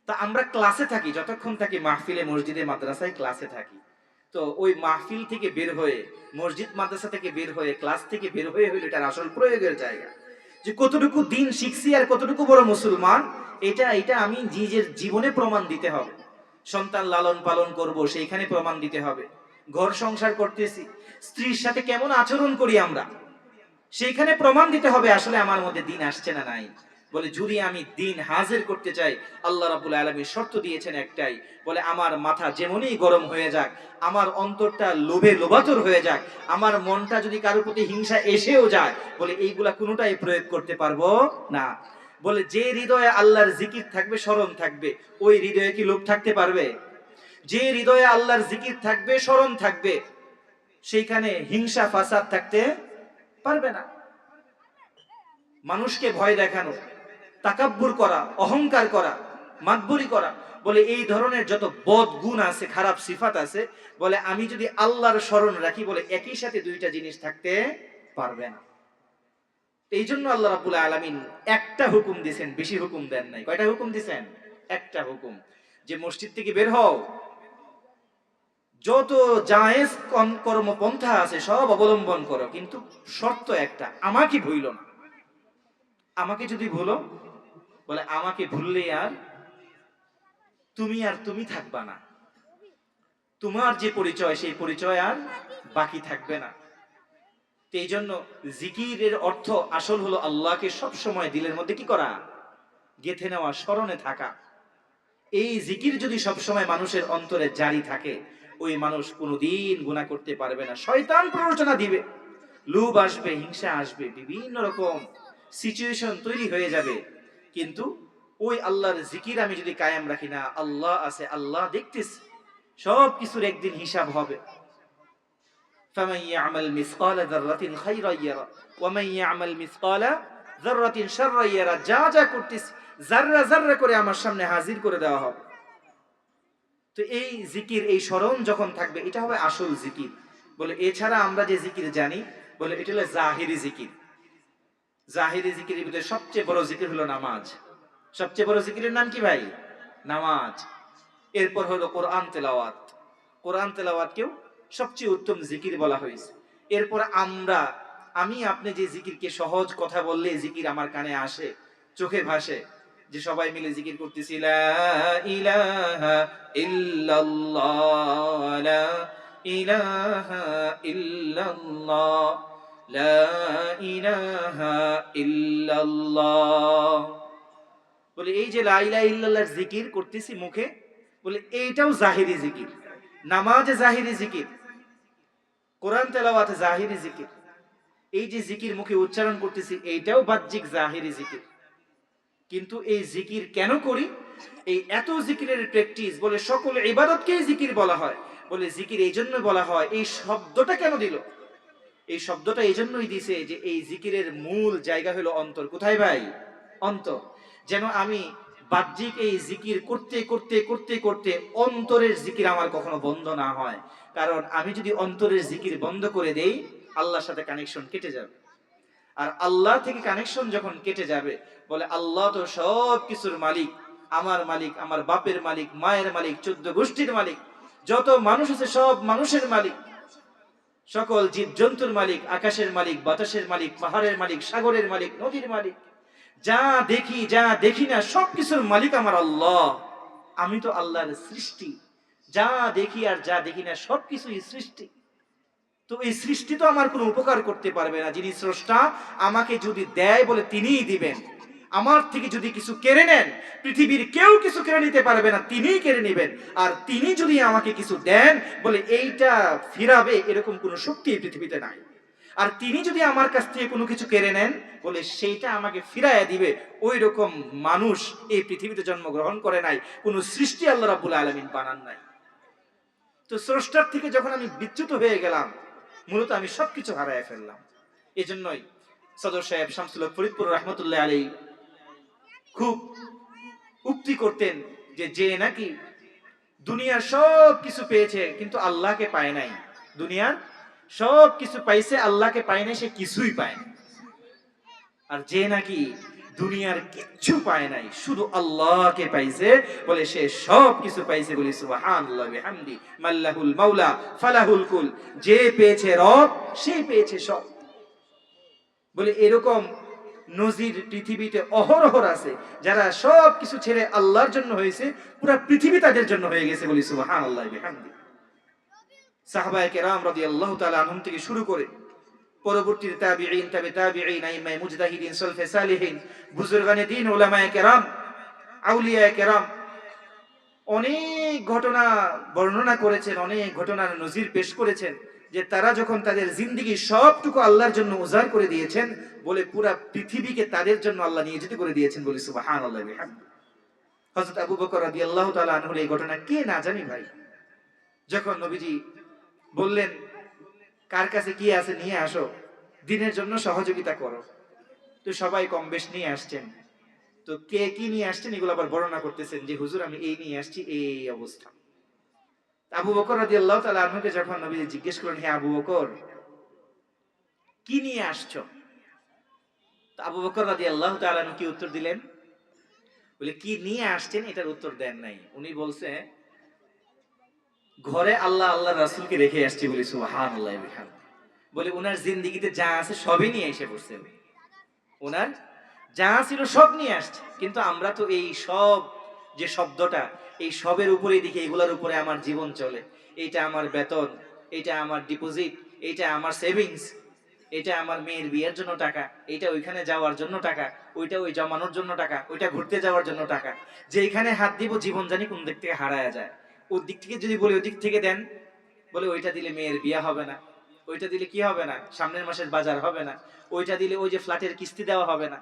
তা আমরা ক্লাসে থাকি, যতক্ষণ থাকি মাহফিলে, মসজিদে, মাদ্রাসায় ক্লাসে থাকি। তো ওই মাহফিল থেকে বের হয়ে, মসজিদ মাদ্রাসা থেকে বের হয়ে, ক্লাস থেকে বের হয়ে হইল এটার আসল প্রয়োগের জায়গা। যে কতটুকু দিন শিখছি আর কতটুকু বড় মুসলমান, এটা আমি নিজের জীবনে প্রমাণ দিতে হবে। সন্তান লালন পালন করব, সেইখানে প্রমাণ দিতে হবে। ঘর সংসার করতেছি, স্ত্রীর সাথে কেমন আচরণ করি আমরা, সেইখানে প্রমাণ দিতে হবে আসলে আমার মধ্যে দিন আসছে না নাই। বলে যদি আমি দিন হাজির করতে চাই, আল্লাহ রাব্বুল আলামিন শর্ত দিয়েছেন একটাই, বলে আমার মাথা যেমনই গরম হয়ে যাক, আমার অন্তরটা লোভে লোভাতুর হয়ে যাক, আমার মনটা যদি কারোর প্রতি হিংসা এসেও যায়, বলে এইগুলা কোনোটাই প্রয়োগ করতে পারবো না। বলে যে হৃদয়ে আল্লাহর জিকির থাকবে, স্মরণ থাকবে, ওই হৃদয়ে কি লোভ থাকতে পারবে? যে হৃদয়ে আল্লাহর জিকির থাকবে, স্মরণ থাকবে, সেইখানে হিংসা ফাসাদ থাকতে পারবে না। মানুষকে ভয় দেখানো, তাকাব্বুর করা, অহংকার করা, মাতবুরি করা, বলে এই ধরনের যত বদ গুণ আছে, খারাপ সিফাত আছে, বলে আমি যদি আল্লাহর স্মরণ রাখি, বলে একই সাথে দুইটা জিনিস থাকতে পারবে না। এই জন্য আল্লাহ রাব্বুল আলামিন একটা হুকুম দিয়েছেন, বেশি হুকুম দেন নাই। কয়টা হুকুম দিয়েছেন? একটা হুকুম, যে মসজিদ থেকে বের হও, যত জায়েজ কর্মপন্থা আছে সব অবলম্বন করো, কিন্তু শর্ত একটা, আমাকে ভুলো না। আমাকে যদি ভুলো, বলে আমাকে ভুললে আর তুমি থাকবা না, তোমার যে পরিচয় সেই পরিচয় আর বাকি থাকবে না। তো এই জন্য জিকিরের অর্থ আসল হলো আল্লাহকে সব সময় দিলের মধ্যে কি করা? গেঁথে নেওয়া, স্মরণে থাকা। এই জিকির যদি সব সময় মানুষের অন্তরে জারি থাকে, ওই মানুষ কোনোদিন গুনাহ করতে পারবে না। শয়তান প্ররোচনা দিবে, লোভ আসবে, হিংসা আসবে, বিভিন্ন রকম সিচুয়েশন তৈরি হয়ে যাবে, কিন্তু ওই আল্লাহর জিকির আমি যদি কায়েম রাখি না, আল্লাহ আছে, আল্লাহ দেখতেছে, সব কিছুর একদিন হিসাব হবে। فمن يعمل مثقال ذرة خيرا يرى ومن يعمل مثقال ذرة شرا يرى। যা যা করতেছি জাররা জাররা করে আমার সামনে হাজির করে দেওয়া হবে। তো এই জিকির, এই স্মরণ যখন থাকবে, এটা হবে আসল জিকির। বলে এছাড়া আমরা যে জিকির জানি, বলে এটা হলো জাহিরি জিকির। জাহিরি জিকিরের ভিতরে সবচেয়ে বড় জিকির হলো নামাজ। সবচেয়ে বড় জিকিরের নাম কি ভাই? নামাজ। এরপর হলো কোরআন তেলাওয়াত। কোরআন তেলাওয়াতকেও সবচেয়ে উত্তম জিকির বলা হয়েছে। এরপর আমি আপনি যে জিকিরকে সহজ কথা বললে জিকির আমার কানে আসে, চোখে ভাসে, যে সবাই মিলে জিকির করতেছি, লা ইলাহা ইল্লাল্লাহ, লা ইলাহা ইল্লাল্লাহ, লা ইলাহা ইল্লাল্লাহ। বলে এই যে লা ইলাহা ইল্লাল্লাহর জিকির করতেছি মুখে, বলে এইটাও জাহিরি জিকির। নামাজে জাহিরি জিকির, কোরআন তেলাওয়াতে জাহিরি জিকির। এই যে জিকির মুখে উচ্চারণ করতেছি, এইটাও বাহ্যিক জাহিরি জিকির। কিন্তু এই জিকির কেন করি? এই এত জিকিরের প্র্যাকটিস, বলে সকল ইবাদতকেই জিকির বলা হয়। বলে জিকির এই জন্য বলা হয়, এই শব্দটা কেন দিল? এই শব্দটা এই জন্যই দিছে যে এই জিকিরের মূল জায়গা হলো অন্তর। কোথায় ভাই? অন্তর। যেন আমি বাহ্যিক এই জিকির করতে করতে করতে করতে অন্তরের জিকির আমার কখনো বন্ধ না হয়। কারণ আমি যদি অন্তরের জিকির বন্ধ করে দেই, আল্লাহর সাথে কানেকশন কেটে যাবে। আর আল্লাহ থেকে কানেকশন যখন কেটে যাবে, বলে আল্লাহ তো সব কিছুর মালিক, আমার মালিক, আমার বাপের মালিক, মায়ের মালিক, 14 গোষ্ঠীর মালিক, যত মানুষ আছে সব মানুষের মালিক, সকল জীব জন্তুর মালিক, আকাশের মালিক, বাতাসের মালিক, পাহাড়ের মালিক, সাগরের মালিক, নদীর মালিক, যা দেখি যা দেখি না সবকিছুর মালিক আমার আল্লাহ। আমি তো আল্লাহর সৃষ্টি, যা দেখি আর যা দেখি না সবকিছুই সৃষ্টি। তো এই সৃষ্টি তো আমার কোনো উপকার করতে পারবে না। যিনি স্রষ্টা, আমাকে যদি দেয়, বলে তিনিই দিবেন। আমার থেকে যদি কিছু কেড়ে নেন, পৃথিবীর কেউ কিছু কেড়ে নিতে পারবে না, তিনিই কেড়ে নেবেন। আর তিনি যদি আমাকে কিছু দেন, বলে এইটা ফিরাবে এরকম কোনো শক্তি এই পৃথিবীতে নাই। আর তিনি যদি আমার কাছ থেকে কোনো কিছু কেড়ে নেন, বলে সেইটা আমাকে ফিরাইয়া দিবে, ওই রকম মানুষ এই পৃথিবীতে জন্মগ্রহণ করে নাই, কোনো সৃষ্টি আল্লাহ রাব্বুল আলামিন বানান নাই। তো স্রষ্টার থেকে যখন আমি বিচ্যুত হয়ে গেলাম, মূলত আমি সবকিছু হারায় ফেললাম। এই জন্যই সদর সাহেব শামসুল হক ফরিদপুর রহমতুল্লাহ আলাইহি খুব উক্তি করতেন যে নাকি দুনিয়ার সব কিছু পেয়েছে কিন্তু আল্লাহকে পায় নাই, দুনিয়ার সব কিছু পাইছে আল্লাহকে পায় নাই, সে কিছুই পায় না। আর যে নাকি দুনিয়ার কিচ্ছু পায় নাই, শুধু আল্লাহকে পাইছে, বলে সে সব কিছু পাইছে। বলি সুবহানাল্লাহ বিহামদি, মাল্লাহুল মাওলা ফালাহুল কুল। যে পেয়েছে রব, সে পেয়েছে সব। বলে এরকম নজির পৃথিবীতে অহরহর আছে, যারা সব কিছু ছেড়ে আল্লাহর জন্য হয়েছে, পুরো পৃথিবী তাদের জন্য হয়ে গেছে। বলি সুবহানাল্লাহ বিহামদি। সাহাবায়ে কেরাম রাদিয়াল্লাহু তাআলা আনহুম থেকে শুরু করে পরবর্তী তাবিঈন, তাবিঈন, আইম্মায়ে মুজতাহিদিন, সালফে সালিহিন, বুজুর্গানে দ্বীন, উলামায়ে কেরাম, আউলিয়ায়ে কেরাম অনেক ঘটনা বর্ণনা করেছেন, অনেক ঘটনার নজির পেশ করেছেন যে তারা যখন তাদের জিন্দেগি সবটুকু আল্লাহর জন্য উজাড় করে দিয়েছেন, বলে পুরা পৃথিবীকে তাদের জন্য আল্লাহ নিয়োজিত করে দিয়েছেন, বলি সুবহানাল্লাহ ওয়া বিহামদিহি। হযরত আবু বকর রাদিয়াল্লাহু তাআলা আনহুর এই ঘটনা কে না জানি ভাই। যখন নবীজি বললেন কার কাছে কি আছে নিয়ে আসো, দ্বীনের জন্য সহযোগিতা করো, তো সবাই কম বেশ নিয়ে আসছেন। তো কে কি নিয়ে আসছেন এগুলো আবার বর্ণনা করতেছেন যে হুজুর আমি এই নিয়ে আসছি, এই অবস্থা। আবু বকর রাদিয়াল্লাহু তাআলা আনহুকে যখন নবী জিজ্ঞেস করলেন, হে আবু বকর কি নিয়ে আসছো, তো আবু বকর রাদিয়াল্লাহু তাআলা আনহু কি উত্তর দিলেন? বলে কি নিয়ে আসছেন এটার উত্তর দেন নাই, উনি বলছে ঘরে আল্লাহ আল্লাহর রাসূলকে রেখে আসছি, বলি সুবহানাল্লাহ ওয়া বিহামদিহি। বলে ওনার জিন্দেগিতে যা আছে সবই নিয়ে এসে পড়ছে, ওনার যা ছিল সব নিয়ে আসছে। কিন্তু আমরা তো এই সব যে শব্দটা, এই সবের উপরেই দেখি এগুলোর উপরে আমার জীবন চলে, এইটা আমার বেতন, এইটা আমার ডিপোজিট, এইটা আমার সেভিংস, এটা আমার মেয়ের বিয়ের জন্য টাকা, এইটা ওইখানে যাওয়ার জন্য টাকা, ওইটা ওই জমানোর জন্য টাকা, ওইটা ঘুরতে যাওয়ার জন্য টাকা, যে এখানে হাত দিব জীবন জানি কোন দিক থেকে হারায়া যায়। ওর দিক থেকে যদি বলি ওই দিক থেকে দেন, বলে ওইটা দিলে মেয়ের বিয়ে হবে না, ওইটা দিলে কি হবে না, সামনের মাসের বাজার হবে না, ওইটা দিলে ওই যে ফ্ল্যাটের কিস্তি দেওয়া হবে না।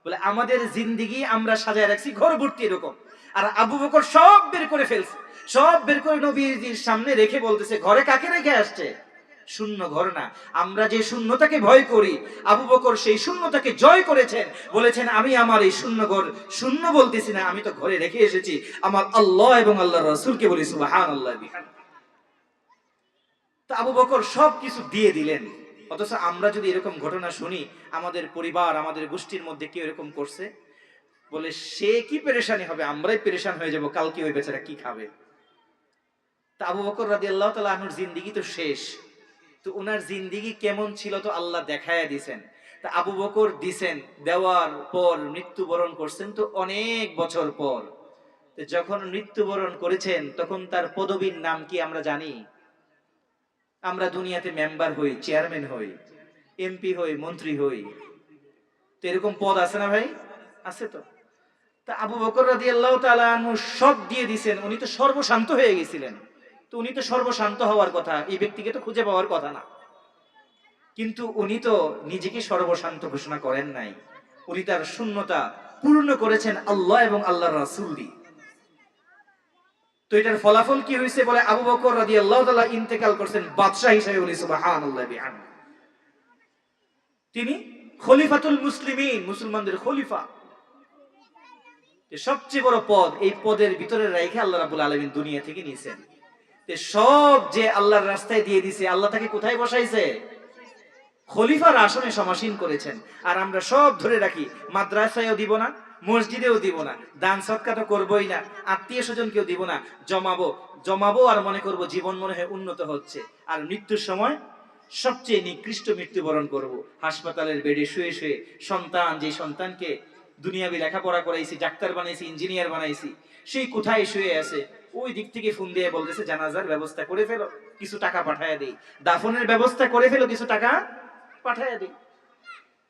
বলে আমাদের জিন্দেগি আমরা সাজায় রাখছি ঘর ভর্তি এরকম। আর আবু বকর সব বের করে ফেলছে, সব বের করে নবীজির সামনে রেখে বলতেছে ঘরে কাকে রেখে আসছে? শূন্য ঘর না। আমরা যে শূন্যতাকে ভয় করি, আবু বকর সেই শূন্যতাকে জয় করেছেন, বলেছেন আমি আমার এই শূন্য ঘর শূন্য বলতেছি না, আমি তো ঘরে রেখে এসেছি আমার আল্লাহ এবং আল্লাহর রাসূলকে, বলি সুবহানাল্লাহ বিহামদিহি। তো আবু বকর সবকিছু দিয়ে দিলেন। অথচ আমরা যদি এরকম ঘটনা শুনি, আমাদের পরিবার, আমাদের গোষ্ঠীর মধ্যে কেউ এরকম করছে, বলে সে কি পেরেশানি হবে, আমরাই পেরেশান হয়ে যাব, কালকে ওই বেচারা কি খাবে। তা আবু বকর রাদিয়াল্লাহু তাআলা আনহুর জিন্দেগি তো শেষ, তো ওনার জিন্দেগি কেমন ছিল তো আল্লাহ দেখায়া দিছেন। তা আবু বকর দিছেন, দেওয়ার পর মৃত্যুবরণ করছেন তো অনেক বছর পর। তো যখন মৃত্যুবরণ করেছেন তখন তার পদবীর নাম কি আমরা জানি? আমরা দুনিয়াতে মেম্বার হই, চেয়ারম্যান হই, এমপি হই, মন্ত্রী হই, তো এরকম পদ আছে না ভাই? আছে তো। তা আবু বকর রাদিয়াল্লাহু তাআলা আনহু সব দিয়ে দিয়েছেন, উনি তো সর্বশান্ত হয়ে গেছিলেন। তো উনি তো সর্বশান্ত হওয়ার কথা, এই ব্যক্তিকে তো খুঁজে পাওয়ার কথা না। কিন্তু উনি তো নিজেকে সর্বশান্ত ঘোষণা করেন নাই, উনি তার শূন্যতা পূর্ণ করেছেন আল্লাহ এবং আল্লাহর রাসূল দিয়ে। তো এটার ফলাফল কি হয়েছে? বলে আবু বকর রাদিয়াল্লাহু তাআলা ইন্তেকাল করছেন বাদশা হিসেবে, বলি সুবহানাল্লাহ বিহামদিহি। তিনি খলিফাতুল মুসলিমিন, মুসলমানদের খলিফা। সবচেয়ে বড় পদ, এই পদের ভিতরে রেখে আল্লাহ রাব্বুল আলামিন দুনিয়া থেকে নিয়েছেন। সব যে আল্লাহর রাস্তায় দিয়ে দিছে, আল্লাহ তাকে কোথায় বসাইছে? খলিফার আসনে সমাসীন করেছেন। আর আমরা সব ধরে রাখি, মাদ্রাসায়ও দিব না, মসজিদেও দিব না, দান সদকা তো করবোই না, আত্মীয় স্বজনকেও দিব না, জমাবো আর মনে করব জীবন মনে হয় উন্নত হচ্ছে। আর মৃত্যুর সময় সবচেয়ে নিকৃষ্ট মৃত্যুবরণ করব, হাসপাতালের বেডে শুয়ে শুয়ে। সন্তান, যে সন্তানকে দুনিয়াবি লেখাপড়া করাইছি, ডাক্তার বানাইছি, ইঞ্জিনিয়ার বানাইছি, সেই কোথায় শুয়ে আছে, ওই দিক থেকে ফোন দিয়ে বলতেছে জানাজার ব্যবস্থা করে ফেলো, কিছু টাকা পাঠায়া দেই, দাফনের ব্যবস্থা করে ফেলো, কিছু টাকা পাঠায়া দেই।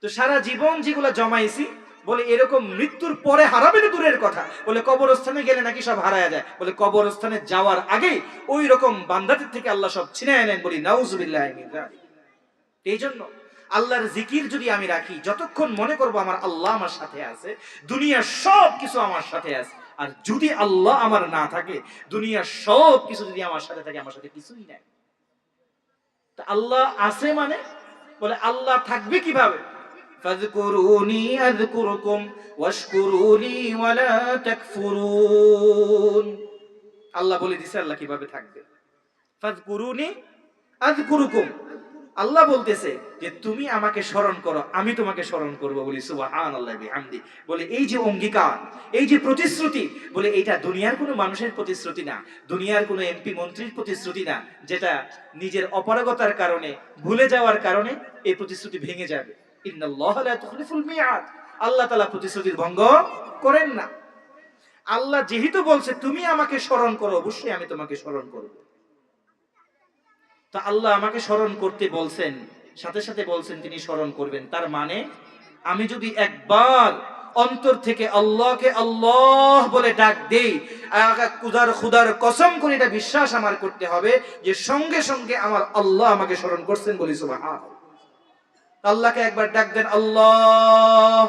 তো সারা জীবন যেগুলো জমাইছি, বলে এরকম মৃত্যুর পরে হারাবে না দূরের কথা, বলে কবরস্থানে গেলে নাকি সব হারায়া যায়, বলে কবরস্থানে যাওয়ার আগেই ওই রকম বান্দাদের থেকে আল্লাহ সব ছিনায় নেন, বলি নাউজুবিল্লাহি মিন যালিক। এই জন্য আল্লাহর জিকির যদি আমি রাখি, যতক্ষণ মনে করব আমার আল্লাহ আমার সাথে আছে, দুনিয়ার সব কিছু আমার সাথে আছে। আর যদি আল্লাহ আমার না থাকে, দুনিয়ার সব কিছু যদি আমার সাথে থাকে, আমার সাথে কিছুই নাই। তা আল্লাহ আছে মানে, বলে আল্লাহ থাকবে কিভাবে? ফাযকুরুনি আযকুরকুম ওয়াশকুরুলি ওয়ালা তাকফুরুন। আল্লাহ বলে দিছে আল্লাহ কিভাবে থাকবে। ফাযকুরুনি আযকুরকুম, আল্লাহ বলতেছে যে তুমি আমাকে স্মরণ করো, আমি তোমাকে স্মরণ করব, বলি সুবহানাল্লাহ বিহামদিহি। বলে এই যে অঙ্গীকার, এই যে প্রতিশ্রুতি, বলে এটা দুনিয়ার কোনো মানুষের প্রতিশ্রুতি না, দুনিয়ার কোনো এমপি মন্ত্রীর প্রতিশ্রুতি না, যেটা নিজের অপারগতার কারণে, ভুলে যাওয়ার কারণে এই প্রতিশ্রুতি ভেঙে যাবে। ইন্নাল্লাহা লা ইউখলিফুল মিআদ, আল্লাহ তাআলা প্রতিশ্রুতির ভঙ্গ করেন না। আল্লাহ যেহেতু বলছে তুমি আমাকে স্মরণ করো, অবশ্যই আমি তোমাকে স্মরণ করব। তা আল্লাহ আমাকে স্মরণ করতে বলছেন, সাথে সাথে বলছেন তিনি স্মরণ করবেন। তার মানে আমি যদি একবার অন্তর থেকে আল্লাহকে আল্লাহ বলে ডাক দেই, খুদার কসম করে এটা বিশ্বাস আমার করতে হবে যে সঙ্গে সঙ্গে আমার আল্লাহ আমাকে স্মরণ করছেন, বলি সুবহানাল্লাহ। আল্লাহকে একবার ডাক দেন, আল্লাহ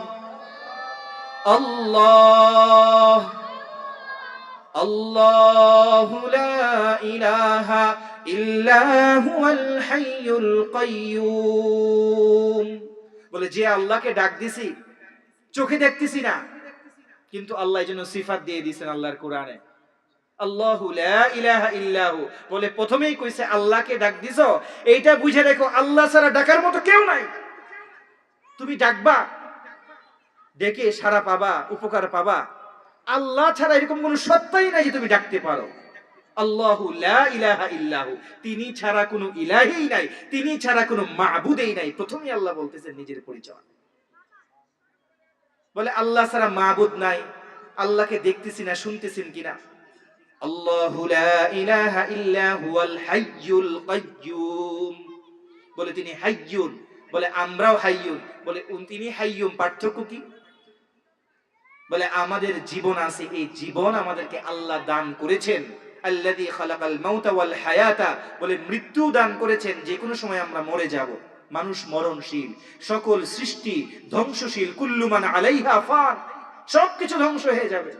আল্লাহ আল্লাহু লা ইলাহা ইল্লা হুয়াল হাইয়ুল কাইয়্যুম। বলে যে আল্লাহকে ডাক দিছি, চোখে দেখতেছি না, কিন্তু আল্লাহ যেন সিফাত দিয়ে দিয়েছেন আল্লাহর কোরআনে, আল্লাহু লা ইলাহা ইল্লাহু। বলে প্রথমেই কইছে আল্লাহকে ডাক দিছো, এইটা বুঝে রেখো আল্লাহ ছাড়া ডাকার মতো কেউ নাই। তুমি ডাকবা, ডেকে সাড়া পাবা, উপকার পাবা। আল্লাহ ছাড়া এরকম কোনো সত্তাই নাই যে তুমি ডাকতে পারো। আল্লাহু লা ইলাহা ইল্লাহু, তিনি ছাড়া কোনো ইলাহিই নাই, তিনি ছাড়া কোনো মাবুদেই নাই। প্রথমেই আল্লাহ বলতেছেন নিজের পরিচয়। বলে আল্লাহ ছাড়া মাবুদ নাই, আল্লাহকে দেখতেছি না, শুনতেছেন কিনা। আল্লাহু লা ইলাহা ইল্লা হুয়াল হাইয়ুল কাইয়্যুম। বলে তিনি হাইয়ুন, বলে আমরাও হাইয়ুন। বলে তিনি হাইয়ুম, পার্থক্য কি? বলে আমাদের জীবন আছে, এই জীবন আমাদেরকে আল্লাহ দান করেছেন। আল্লাযী খালাকাল মাউতা ওয়াল হায়াতা, বলে মৃত্যু দান করেছেন, যে কোনো সময় আমরা মরে যাব। মানুষ মরণশীল, সকল সৃষ্টি ধ্বংসশীল, কুল্লু মান আলাইহা ফান, সবকিছু ধ্বংস হয়ে যাবে।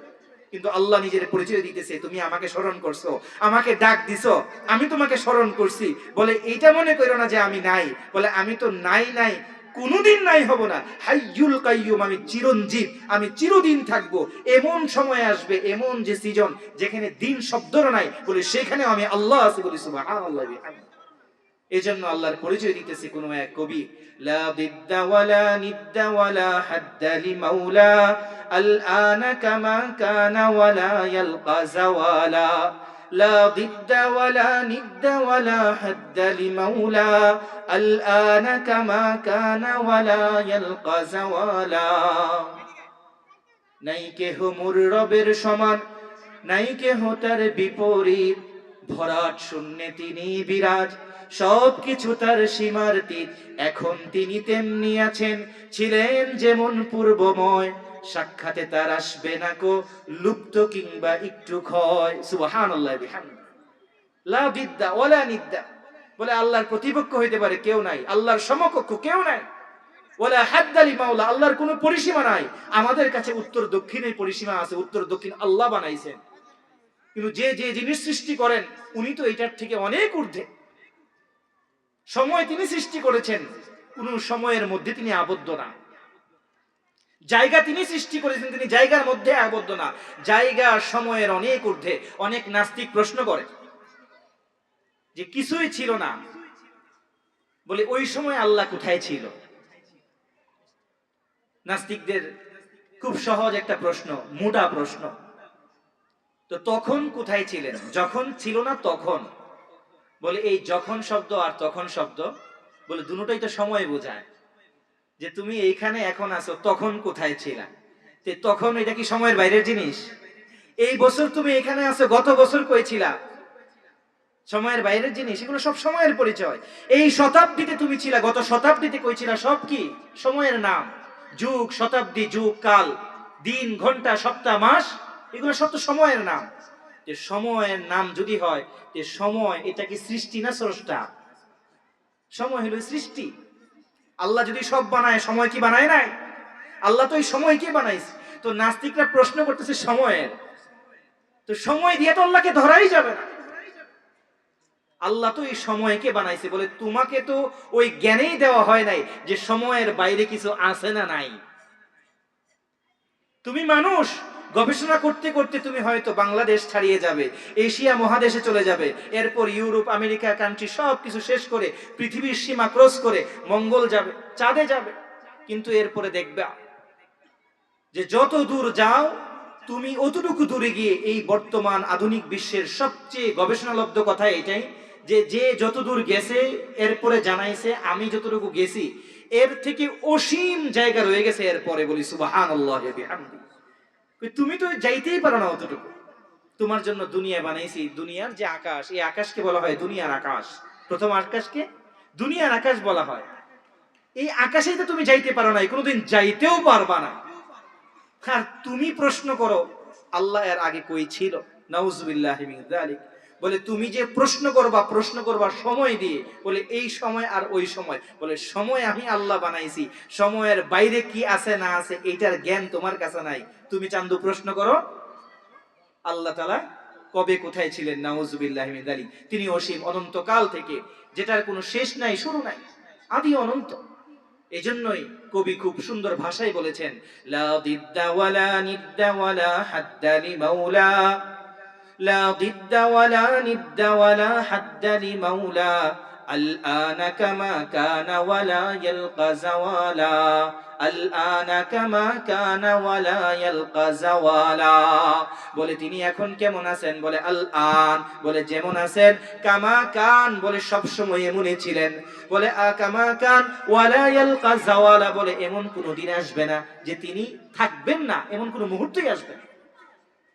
কিন্তু আল্লাহ নিজের পরিচয় দিতেছে, তুমি আমাকে স্মরণ করছো, আমাকে ডাক দিছো, আমি তোমাকে স্মরণ করছি। বলে এইটা মনে করো না যে আমি নাই। বলে আমি তো নাই নাই, কোনদিন নাই হব না। হাইয়ুল কাইয়্যুম, আমি চিরঞ্জীব, আমি চিরদিন থাকবো। এমন সময় আসবে, এমন যে সিজন যেখানে দিন শব্দও নাই, বলে সেখানে আমি আল্লাহ আছি, বলি সুবহানাল্লাহ। এই জন্য আল্লাহর পরিচয় দিতেছে কোন এক কবি, লা দিদ্দা ওয়ালা নিদ্দা ওয়ালা হাদ্দা লিমাউলা আল আনা কামা কানা ওয়ালা ইয়ালকা জাওয়ালা। লা দিদ্দা ওয়ালা নিদ্দা ওয়ালা হাদ্দা লিমাউলা আল আনা কামা কানা ওয়ালা ইয়ালকা জাওয়ালা। নাই কেহ মোর রবের সমান, নাই কেহ তার বিপরীত। ভরাট শূন্যে তিনি বিরাজ, সবকিছু তার সীমাতীত। এখন তিনি তেমনি আছেন, ছিলেন যেমন পূর্বময়। সাক্ষাতে তার আসবে না কো লুপ্ত কিংবা একটু ক্ষয়। সুবহানাল্লাহ বিহামদিহি। লা বিদ্দা ওয়ালা নিদ্দা, বলে আল্লাহর প্রতিপক্ষ হইতে পারে কেউ নাই, আল্লাহর সমকক্ষ কেউ নাই। ওয়ালা হাদ্দা লিমাউলা, আল্লাহর কোনো পরিসীমা নাই। আমাদের কাছে উত্তর দক্ষিণের পরিসীমা আছে, উত্তর দক্ষিণ আল্লাহ বানাইছেন, কিন্তু যে যে জিনিস সৃষ্টি করেন উনি তো এটার থেকে অনেক ঊর্ধ্বে। সময় তিনি সৃষ্টি করেছেন, কোন সময়ের মধ্যে তিনি আবদ্ধ না। জায়গা তিনি সৃষ্টি করেছেন, তিনি জায়গার মধ্যে আবদ্ধ না। জায়গা সময়ের অনেক ঊর্ধ্বে। অনেক নাস্তিক প্রশ্ন করে যে কিছুই ছিল না, বলে ওই সময় আল্লাহ কোথায় ছিল? নাস্তিকদের খুব সহজ একটা প্রশ্ন, মোটা প্রশ্ন। তো তখন কোথায় ছিলেন? যখন ছিল না তখন। বলে এই যখন শব্দ আর তখন শব্দ, বলে দুটোই তো সময় বোঝায়। যে তুমি এইখানে এখন আছো, তখন কোথায় ছিলা? তখন এটা কি সময়ের বাইরের জিনিস? এই বছর তুমি এখানে আছো, গত বছর কই ছিলা? সময়ের বাইরের জিনিস। এগুলো সব সময়ের পরিচয়। এই শতাব্দীতে তুমি ছিলা, গত শতাব্দীতে কই ছিলা, সব কি সময়ের নাম। যুগ, শতাব্দী, যুগ, কাল, দিন, ঘন্টা, সপ্তাহ, মাস, এগুলো সব তো সময়ের নাম। যে সময়ের নাম যদি হয়, যে সময় এটা কি সৃষ্টি না স্রষ্টা? সময় হলো সৃষ্টি। আল্লাহ যদি সব বানায়, সময় কি বানায় নাই? আল্লাহ তো এই সময়কে বানাইছে। তো নাস্তিকরা প্রশ্ন করতেছে সময়ের, তো সময় দিয়ে তো আল্লাহকে ধরাই যাবে না। আল্লাহ তো এই সময়কে বানাইছে। বলে তোমাকে তো ওই জ্ঞানেই দেওয়া হয় নাই যে সময়ের বাইরে কিছু আছে না নাই। তুমি মানুষ, গবেষণা করতে করতে তুমি হয়তো বাংলাদেশ ছাড়িয়ে যাবে, এশিয়া মহাদেশে চলে যাবে, এরপর ইউরোপ, আমেরিকা কান্ট্রি সব কিছু শেষ করে পৃথিবীর সীমা ক্রস করে মঙ্গল যাবে, চাঁদে যাবে। কিন্তু এরপরে দেখবে যে যত দূর যাও তুমি অতটুকু দূরে গিয়ে এই বর্তমান আধুনিক বিশ্বের সবচেয়ে গবেষণালব্ধ কথা এটাই যে যে যত দূর গেছে এরপরে জানাইছে আমি যতটুকু গেছি এর থেকে অসীম জায়গা রয়ে গেছে এরপরে। বলি সুবহানাল্লাহ বিহামদিহি। তুমি তো যাইতেই পারো না অতটুকু। তোমার জন্য দুনিয়া বানাইছি, দুনিয়ার যে আকাশ, এই আকাশকে বলা হয় দুনিয়ার আকাশ। প্রথম আকাশকে দুনিয়ার আকাশ বলা হয়। এই আকাশেই তো তুমি যাইতে পারো না, কোনোদিন যাইতেও পারবা না, আর তুমি প্রশ্ন করো আল্লাহ এর আগে কই ছিল। নাউজুবিল্লাহি মিন যালিক। বলে তুমি যে প্রশ্ন করবা সময় দিয়ে, বলে এই সময় আর ওই সময়, বলে সময় আমি আল্লাহ বানাইছি, সময়ের বাইরে কি আছে না আছে এইটার জ্ঞান তোমার কাছে নাই, তুমি চান্দু প্রশ্ন করো আল্লাহ তাআলা কবে কোথায় ছিলেন। নাউজুবিল্লাহি মিন যালিক। তিনি অসীম, অনন্তকাল থেকে, যেটার কোনো শেষ নাই শুরু নাই, আদি অনন্ত। এজন্যই কবি খুব সুন্দর ভাষায় বলেছেন, লা দিদ্দা ওয়ালা নিদ্দা ওয়ালা হাদ্দা লিমাউলা, লা দিদ্দা ওয়ালা নিদ্দা ওয়ালা হাদ্দা লিমাউলা, আল আনা কামা কানা ওয়ালা ইয়ালকা জাওয়ালা, আল আনা কামা কানা ওয়ালা ইয়ালকা জাওয়ালা। বলে তিনি এখন কেমন আছেন, বলে আল আন, বলে যেমন আছেন, কামা কান, বলে সব সময় এমনই ছিলেন, বলে কামা কান ওয়ালা ইয়ালকা জাওয়ালা, বলে এমন কোনো দিন আসবে না যে তিনি থাকবেন না, এমন কোনো মুহূর্তই আসবে না।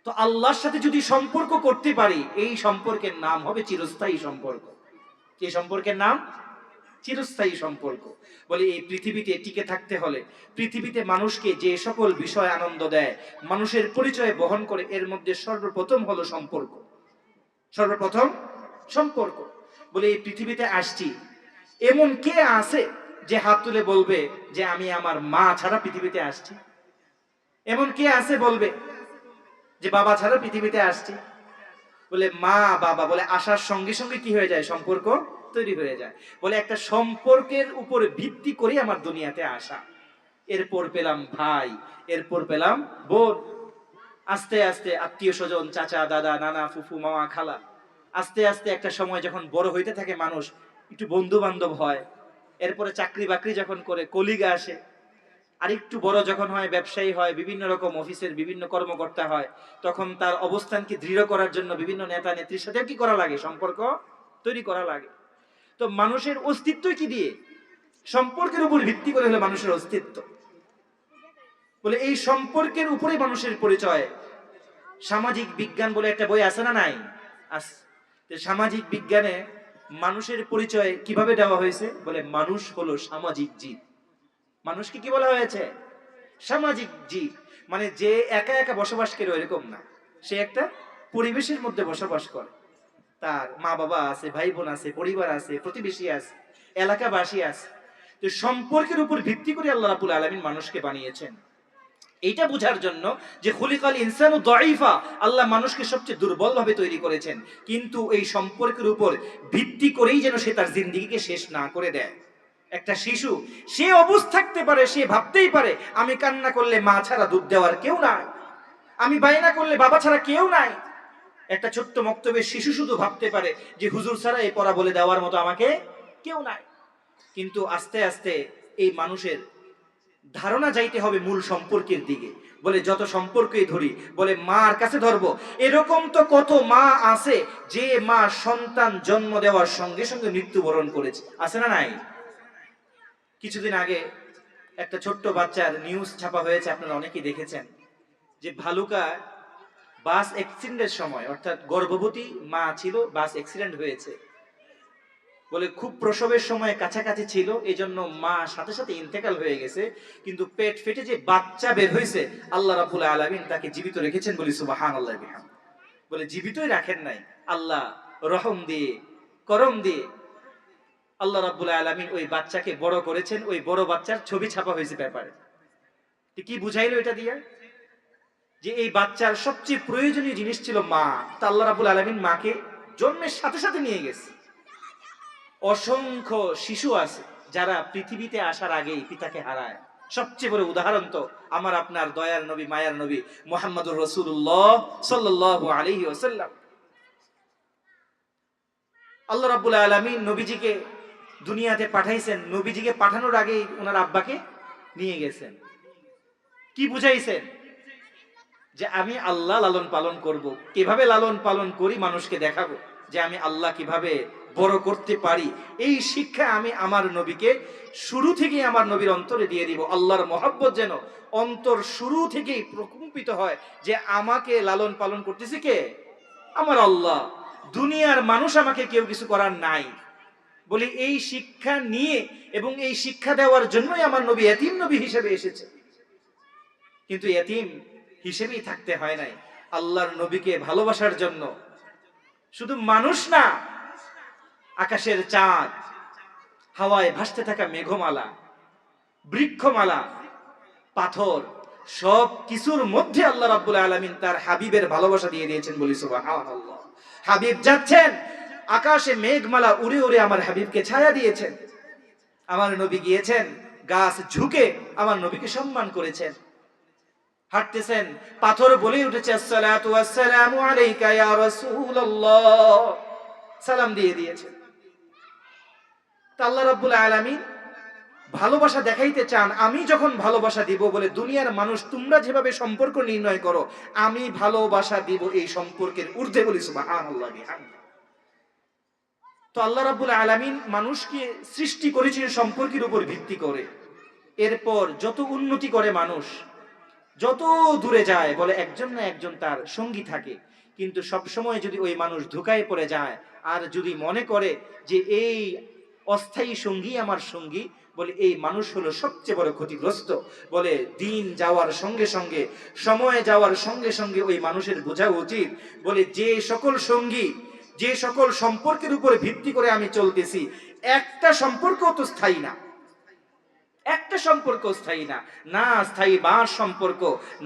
তো আল্লাহর সাথে যদি সম্পর্ক করতে পারি, এই সম্পর্কের নাম হবে চিরস্থায়ী সম্পর্ক। এই সম্পর্কের নাম চিরস্থায়ী সম্পর্ক। বলে এই পৃথিবীতে টিকে থাকতে হলে, পৃথিবীতে মানুষকে যে সকল বিষয় আনন্দ দেয়, মানুষের পরিচয় বহন করে, এর মধ্যে সর্বপ্রথম হলো সম্পর্ক। সর্বপ্রথম সম্পর্ক। বলে এই পৃথিবীতে আসছি, এমন কে আছে যে হাত তুলে বলবে যে আমি আমার মা ছাড়া পৃথিবীতে আসছি? এমন কে আছে বলবে যে বাবা ছাড়া পৃথিবীতে আসছি? বলে মা বাবা, বলে আসার সঙ্গে সঙ্গে কি হয়ে যায়, সম্পর্ক তৈরি হয়ে যায়। বলে একটা সম্পর্কের উপরে ভিত্তি করে আমার দুনিয়াতে আসা, এরপর পেলাম ভাই, এরপর পেলাম বোন, আস্তে আস্তে আত্মীয় স্বজন, চাচা দাদা নানা ফুফু মামা খালা, আস্তে আস্তে একটা সময় যখন বড় হইতে থাকে মানুষ, একটু বন্ধু বান্ধব হয়, এরপরে চাকরি বাকরি যখন করে কলিগা আসে, আর একটু বড় যখন হয় ব্যবসায়ী হয়, বিভিন্ন রকম অফিসের বিভিন্ন কর্মকর্তা হয়, তখন তার অবস্থানকে দৃঢ় করার জন্য বিভিন্ন নেতা নেত্রীর সাথে কি করা লাগে, সম্পর্ক তৈরি করা লাগে। তো মানুষের অস্তিত্ব কি দিয়ে, সম্পর্কের উপর ভিত্তি করে হলো মানুষের অস্তিত্ব। বলে এই সম্পর্কের উপরে মানুষের পরিচয়। সামাজিক বিজ্ঞান বলে একটা বই আছে না নাই? আছে। সামাজিক বিজ্ঞানে মানুষের পরিচয় কিভাবে দেওয়া হয়েছে, বলে মানুষ হলো সামাজিক জীব। মানুষকে কি বলা হয়েছে? সামাজিক জীব। মানে যে একা একা বসবাস করে এরকম না, সে একটা পরিবেশের মধ্যে বসবাস করে, তার মা বাবা আছে, ভাই বোন আছে, পরিবার আছে, প্রতিবেশী আছে, এলাকাবাসী আছে। তো সম্পর্কের উপর ভিত্তি করে আল্লাহ রাব্বুল আলামিন মানুষকে বানিয়েছেন। এইটা বোঝার জন্য যে খুলিকাল ইনসানু দাঈফা, আল্লাহ মানুষকে সবচেয়ে দুর্বল ভাবে তৈরি করেছেন, কিন্তু এই সম্পর্কের উপর ভিত্তি করেই যেন সে তার জিন্দেগিকে শেষ না করে দেয়। একটা শিশু, সে অবুঝ থাকতে পারে, সে ভাবতেই পারে আমি কান্না করলে মা ছাড়া দুধ দেওয়ার কেউ নাই, আমি বায়না করলে বাবা ছাড়া কেউ নাই। একটা ছোট্ট মক্তবের শিশু শুধু ভাবতে পারে যে হুজুর ছাড়া এই পড়া বলে দেওয়ার মতো আমাকে কেউ নাই। কিন্তু আস্তে আস্তে এই মানুষের ধারণা যাইতে হবে মূল সম্পর্কের দিকে। বলে যত সম্পর্কই ধরি, বলে মার কাছে ধরবো, এরকম তো কত মা আছে যে মা সন্তান জন্ম দেওয়ার সঙ্গে সঙ্গে মৃত্যুবরণ করেছে, আছে না নাই? কিছুদিন আগে একটা ছোট্ট বাচ্চার নিউজ ছাপা হয়েছে, আপনারা অনেকেই দেখেছেন, যে ভালুকা বাস অ্যাক্সিডেন্টের সময়, অর্থাৎ গর্ভবতী মা ছিল, বাস অ্যাক্সিডেন্ট হয়েছে, বলে খুব প্রসবের সময় কাছাকাছি ছিল, এই জন্য মা সাথে সাথে ইন্তেকাল হয়ে গেছে, কিন্তু পেট ফেটে যে বাচ্চা বের হয়েছে আল্লাহ রাব্বুল আলামিন তাকে জীবিত রেখেছেন, বলি সুবহানাল্লাহ বিহাম। বলে জীবিতই রাখেন নাই, আল্লাহ রহম দিয়ে করম দিয়ে আল্লাহ রাব্বুল আলামিন ওই বাচ্চাকে বড় করেছেন। ওই বড় বাচ্চার ছবি ছাপা হয়েছে পেপারে। কি বুঝাইলো এটা দিয়া? যে এই বাচ্চার সবচেয়ে প্রয়োজনীয় জিনিস ছিল মা, তা আল্লাহ রাব্বুল আলামিন মাকে জন্মের সাথে সাথে নিয়ে গেছে। অসংখ্য শিশু আছে যারা পৃথিবীতে আসার আগেই পিতাকে হারায়। সবচেয়ে বড় উদাহরণ তো আমার আপনার দয়ার নবী, মায়ার নবী মুহাম্মদুর রাসূলুল্লাহ সাল্লাল্লাহু আলাইহি ওয়াসাল্লাম। আল্লাহ রাব্বুল আলামিন নবীজিকে দুনিয়াতে পাঠাইছেন, নবীজিকে পাঠানোর আগেই ওনার আব্বাকে নিয়ে গেছেন। কি বুঝাইছেন? যে আমি আল্লাহ লালন পালন করব, কিভাবে লালন পালন করি মানুষকে দেখাবো, যে আমি আল্লাহ কিভাবে বড় করতে পারি। এই শিক্ষা আমি আমার নবীকে শুরু থেকেই আমার নবীর অন্তরে দিয়ে দিব। আল্লাহর মহব্বত যেন অন্তর শুরু থেকেই প্রকম্পিত হয় যে আমাকে লালন পালন করতেছে কে? আমার আল্লাহ। দুনিয়ার মানুষ আমাকে কেউ কিছু করার নাই। বলি এই শিক্ষা নিয়ে এবং এই শিক্ষা দেওয়ার জন্যই আমার নবী এতিম নবী হিসেবে এসেছে। কিন্তু এতিম হিসেবেই থাকতে হয় নাই, আল্লাহর নবীকে ভালোবাসার জন্য। শুধু মানুষ না, আকাশের চাঁদ, হাওয়ায় ভাসতে থাকা মেঘমালা, বৃক্ষমালা, পাথর, সব কিছুর মধ্যে আল্লাহ রাব্বুল আলামিন তার হাবিবের ভালোবাসা দিয়ে দিয়েছেন, বলি সুবহানাল্লাহ। হাবিব যাচ্ছেন, আকাশে মেঘমালা উড়ে উড়ে আমার হাবিবকে ছায়া দিয়েছেন। আমার নবী গিয়েছেন, গাছ ঝুঁকে আমার নবীকে সম্মান করেছেন। হাঁটতেছেন, পাথর বলে উঠেছে আসসালাতু ওয়াসসালামু আলাইকা ইয়া রাসূলুল্লাহ, সালাম দিয়ে দিয়েছেন। তা আল্লাহ রাব্বুল আলামিন ভালোবাসা দেখাইতে চান। আমি যখন ভালোবাসা দিব, বলে দুনিয়ার মানুষ তোমরা যেভাবে সম্পর্ক নির্ণয় করো, আমি ভালোবাসা দিব এই সম্পর্কের ঊর্ধ্বে, বলি সুবহানাল্লাহ বিহামদিহি। তো আল্লাহ রাব্বুল আলামিন মানুষকে সৃষ্টি করেছেন সম্পর্কের উপর ভিত্তি করে। এরপর যত উন্নতি করে মানুষ, যত দূরে যায়, বলে একজন না একজন তার সঙ্গী থাকে। কিন্তু সব সময় যদি ওই মানুষ ধোঁকায় পড়ে যায় আর যদি মনে করে যে এই অস্থায়ী সঙ্গী আমার সঙ্গী, বলে এই মানুষ হলো সবচেয়ে বড় ক্ষতিগ্রস্ত। বলে দিন যাওয়ার সঙ্গে সঙ্গে, সময় যাওয়ার সঙ্গে সঙ্গে ওই মানুষের বোঝা উচিত, বলে যে সকল সঙ্গী, যে সকল সম্পর্কের উপর ভিত্তি করে আমি চলতেছি, একটা সম্পর্ক তো স্থায়ী না। একটা সম্পর্ক স্থায়ী না। না স্থায়ী মার সম্পর্ক,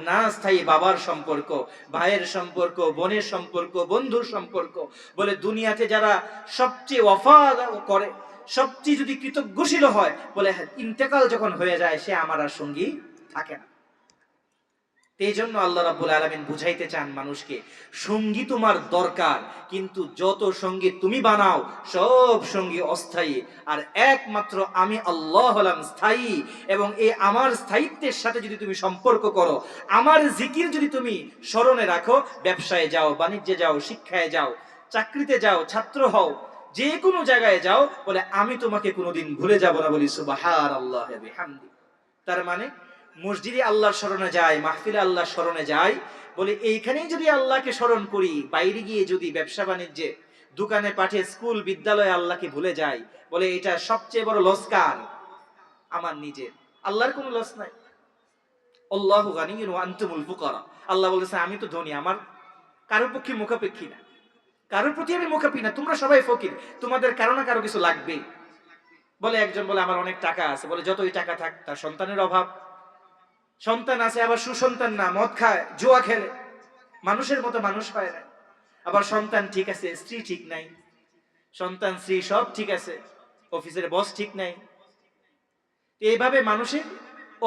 না স্থায়ী বাবার সম্পর্ক, ভাইয়ের সম্পর্ক, বোনের সম্পর্ক, বন্ধুর সম্পর্ক। বলে দুনিয়াতে যারা সবচেয়ে ওয়াফা করে, সবচেয়ে যদি কৃতজ্ঞশীল হয়, বলে ইন্তেকাল যখন হয়ে যায় সে আমার আর সঙ্গী থাকে না। এই জন্য আল্লাহ রাব্বুল আলামিন বুঝাইতে চান মানুষকে, সঙ্গী তোমার দরকার, কিন্তু যত সঙ্গী তুমি বানাও সব সঙ্গী অস্থায়ী, আর একমাত্র আমি আল্লাহ হলাম স্থায়ী। এবং এই আমার স্থায়িত্বের সাথে যদি তুমি সম্পর্ক করো, আমার জিকির যদি তুমি স্মরণে রাখো, ব্যবসায় যাও, বাণিজ্যে যাও, শিক্ষায় যাও, চাকরিতে যাও, ছাত্র হও, যে কোনো জায়গায় যাও, বলে আমি তোমাকে কোনোদিন ভুলে যাব না, বলি সুবহানাল্লাহ বিহামদিহি। তার মানে মসজিদে আল্লাহর স্মরণে যায়, মাহফিলে আল্লাহর স্মরণে যায়, বলে এইখানেই যদি আল্লাহকে স্মরণ করি, বাইরে গিয়ে যদি ব্যবসা বাণিজ্যে, দোকানে পাঠে, স্কুল বিদ্যালয়ে আল্লাহকে ভুলে যাই, বলে এটা সবচেয়ে বড় লস কার? আমার নিজের। আল্লাহর কোনো লস নাই। আল্লাহু গানিয়্যুন ওয়া আনতুমুল ফুকারা। আল্লাহ বলেছে আমি তো ধনী, আমার কারোর পক্ষে মুখাপেক্ষী না, কারোর প্রতি আমি মুখাপেক্ষী না, তোমরা সবাই ফকির, তোমাদের কারো না কারো কিছু লাগবে। বলে একজন বলে আমার অনেক টাকা আছে, বলে যতই টাকা থাক তার সন্তানের অভাব। সন্তান আছে, আবার সুসন্তান না, মদ খায়, জুয়া খেলে, মানুষের মতো মানুষ হয় না। আবার সন্তান ঠিক আছে, স্ত্রী ঠিক নাই, সন্তান স্ত্রী সব ঠিক আছে, অফিসের বস ঠিক নাই। এইভাবে মানুষের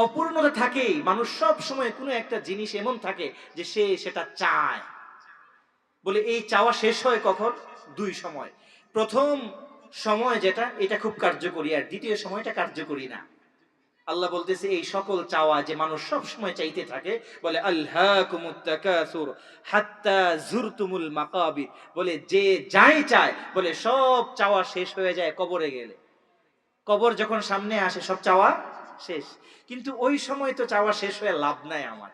অপূর্ণতা থাকেই। মানুষ সব সময় কোনো একটা জিনিস এমন থাকে যে সে সেটা চায়। বলে এই চাওয়া শেষ হয় কখন? দুই সময়। প্রথম সময় যেটা, এটা খুব কার্যকরী, আর দ্বিতীয় সময়টা কার্যকরী না। আল্লাহ বলতেছে এই সকল চাওয়া যে মানুষ সব সময় চাইতে থাকে, বলে আলহাকুমুত তাকাসুর হাত্তা যুরতুমুল মাকাবির, বলে যে যাই চায়, বলে সব চাওয়া শেষ হয়ে যায় কবরে গেলে। কবর যখন সামনে আসে সব চাওয়া শেষ। কিন্তু ওই সময় তো চাওয়া শেষ হয়ে লাভ নাই আমার।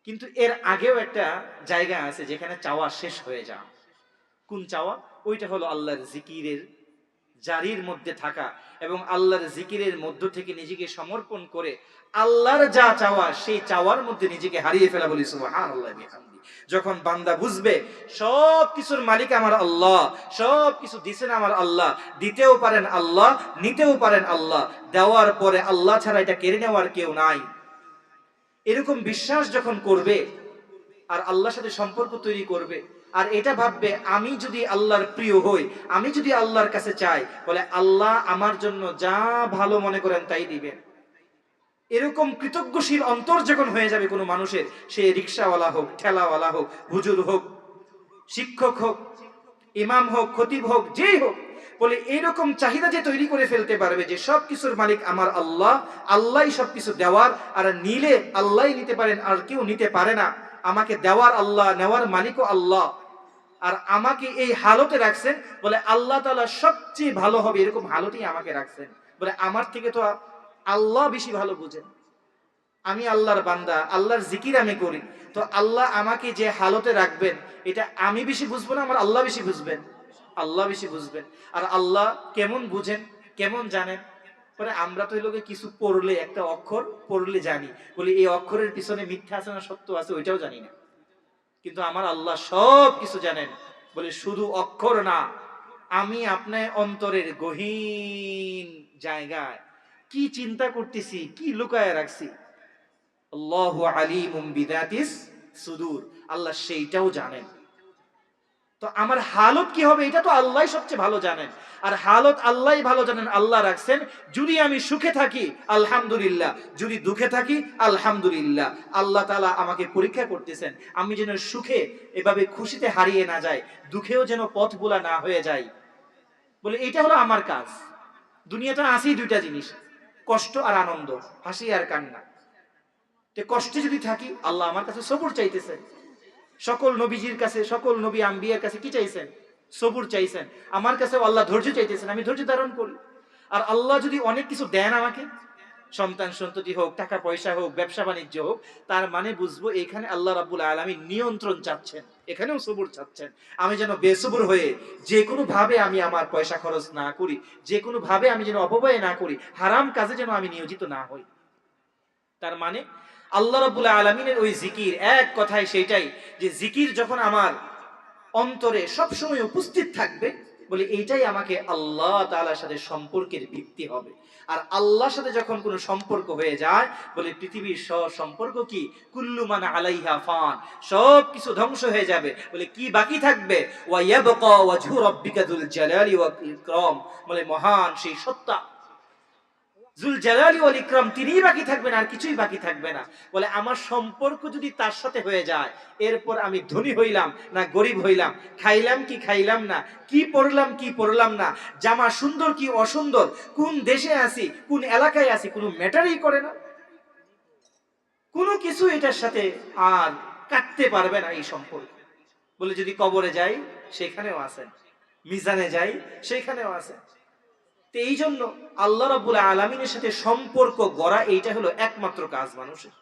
কিন্তু এর আগেও একটা জায়গা আছে যেখানে চাওয়া শেষ হয়ে যায়। কোন চাওয়া? ওইটা হলো আল্লাহর জিকিরের জারির মধ্যে থাকা, এবং আল্লাহর জিকিরের মধ্য থেকে নিজেকে সমর্পণ করে আল্লাহর যা চাওয়া সেই চাওয়ার মধ্যে নিজেকে হারিয়ে ফেলা, বলি সুবহানাল্লাহ বিহামদিহি। যখন বান্দা বুঝবে সব কিছুর মালিক আমার আল্লাহ, সব কিছু দিছেন আমার আল্লাহ, দিতেও পারেন আল্লাহ, নিতেও পারেন আল্লাহ, দেওয়ার পরে আল্লাহ ছাড়া এটা কেড়ে নেওয়ার কেউ নাই, এরকম বিশ্বাস যখন করবে আর আল্লাহর সাথে সম্পর্ক তৈরি করবে, আর এটা ভাববে আমি যদি আল্লাহর প্রিয় হই, আমি যদি আল্লাহর কাছে চাই, বলে আল্লাহ আমার জন্য যা ভালো মনে করেন তাই দিবেন। এরকম কৃতজ্ঞশীল অন্তর যখন হয়ে যাবে কোনো মানুষের, সে রিকশাওয়ালা হোক, ঠেলাওয়ালা হোক, হুজুর হোক, শিক্ষক হোক, ইমাম হোক, খতিব হোক, যেই হোক, বলে এইরকম চাহিদা যে তৈরি করে ফেলতে পারবে যে সব কিছুর মালিক আমার আল্লাহ, আল্লাহই সবকিছু দেওয়ার, আর নিলে আল্লাহই নিতে পারেন, আর কেউ নিতে পারে না। আমাকে দেওয়ার আল্লাহ, নেওয়ার মালিকও আল্লাহ, আর আমাকে এই হালতে রাখছেন, বলে আল্লাহ তাআলা সবচেয়ে ভালো হবে এরকম হালতেই আমাকে রাখছেন। বলে আমার থেকে তো আল্লাহ বেশি ভালো বুঝেন, আমি আল্লাহর বান্দা, আল্লাহর জিকির আমি করি, তো আল্লাহ আমাকে যে হালতে রাখবেন এটা আমি বেশি বুঝবো না, আমার আল্লাহ বেশি বুঝবেন? আল্লাহ বেশি বুঝবেন। আর আল্লাহ কেমন বুঝেন, কেমন জানেন? পরে আমরা তো এই লোকে কিছু পড়লে, একটা অক্ষর পড়লে জানি, বলি এই অক্ষরের পিছনে মিথ্যা আছে না সত্য আছে ওইটাও জানি না। কিন্তু আমার আল্লাহ সব কিছু জানেন। বলে শুধু অক্ষর না, আমি আপনার অন্তরের গহীন জায়গায় কি চিন্তা করতেছি, কি লুকায় রাখছি, আল্লাহু আলিমুম বিদাতিস সুদূর, আল্লাহ সেইটাও জানেন। তো আমার হালত কি হবে এটা তো আল্লাহই সবচেয়ে ভালো জানেন। আর হালত আল্লাহই ভালো জানেন, আল্লাহ রাখছেন। যদি আমি সুখে থাকি আলহামদুলিল্লাহ, যদি দুঃখে থাকি আলহামদুলিল্লাহ। আল্লাহ তাআলা আমাকে পরীক্ষা করতেছেন, আমি যেন সুখে এভাবে খুশিতে হারিয়ে না যাই, দুঃখেও যেন পথ ভোলা না হয়ে যায়। বলে এটা হলো আমার কাজ। দুনিয়াটা আসেই দুইটা জিনিস, কষ্ট আর আনন্দ, হাসি আর কান্না। তো কষ্টে যদি থাকি, আল্লাহ আমার কাছে সবুর চাইতেছেন। সকল নবীজির কাছে, সকল নবী আম্বিয়ার কাছে কি চাইছেন? সবুর চাইছেন। আমার কাছে আল্লাহ ধৈর্য চাইতেছেন, আমি ধৈর্য ধারণ করি। আর আল্লাহ যদি অনেক কিছু দেন আমাকে, সন্তান সন্ততি হোক, টাকা পয়সা হোক, ব্যবসা বাণিজ্য হোক, তার মানে বুঝবো এখানে আল্লাহ রাব্বুল আলামিন নিয়ন্ত্রণ চাচ্ছেন, এখানেও সবুর চাচ্ছেন। আমি যেন বেসবুর হয়ে যে কোনো ভাবে আমি আমার পয়সা খরচ না করি, যে কোনো ভাবে আমি যেন অপব্যয় না করি, হারাম কাজে যেন আমি নিয়োজিত না হই। তার মানে আল্লাহ রাব্বুল আলামিনের ওই জিকির, এক কথায় সেইটাই, যে জিকির যখন আমার অন্তরে সবসময় উপস্থিত থাকবে, বলে এইটাই আমাকে আল্লাহ তাআলার সাথে সম্পর্কের ভিত্তি হবে। আর আল্লাহর সাথে যখন কোনো সম্পর্ক হয়ে যায়, বলে পৃথিবীর সব সম্পর্ক কি, কুল্লু মান আলাইহা ফান, সব কিছু ধ্বংস হয়ে যাবে। বলে কি বাকি থাকবে? ওয়া ইয়াবকা ওয়াজহু রাব্বিকা যুল জালালি ওয়াল ইকরাম, বলে মহান সেই সত্তা জুল জালালি ওয়াল ইকরাম, তিনিই বাকি থাকবেন, আর কিছুই বাকি থাকবে না। বলে আমার সম্পর্ক যদি তার সাথে হয়ে যায়, এরপর আমি ধনী হইলাম না গরিব হইলাম, খাইলাম কি খাইলাম না, কি পড়লাম কি পড়লাম না, জামা সুন্দর কি অসুন্দর, কোন দেশে আছি কোন এলাকায় আছি, কোনো ম্যাটারই করে না। কোনো কিছু এটার সাথে আর কাটতে পারবে না এই সম্পর্ক। বলে যদি কবরে যাই সেখানেও আছেন, মিজানে যাই সেখানেও আছেন। তো এই জন্য আল্লাহ রাব্বুল আলামিনের সাথে সম্পর্ক গড়া, এইটা হলো একমাত্র কাজ মানুষের।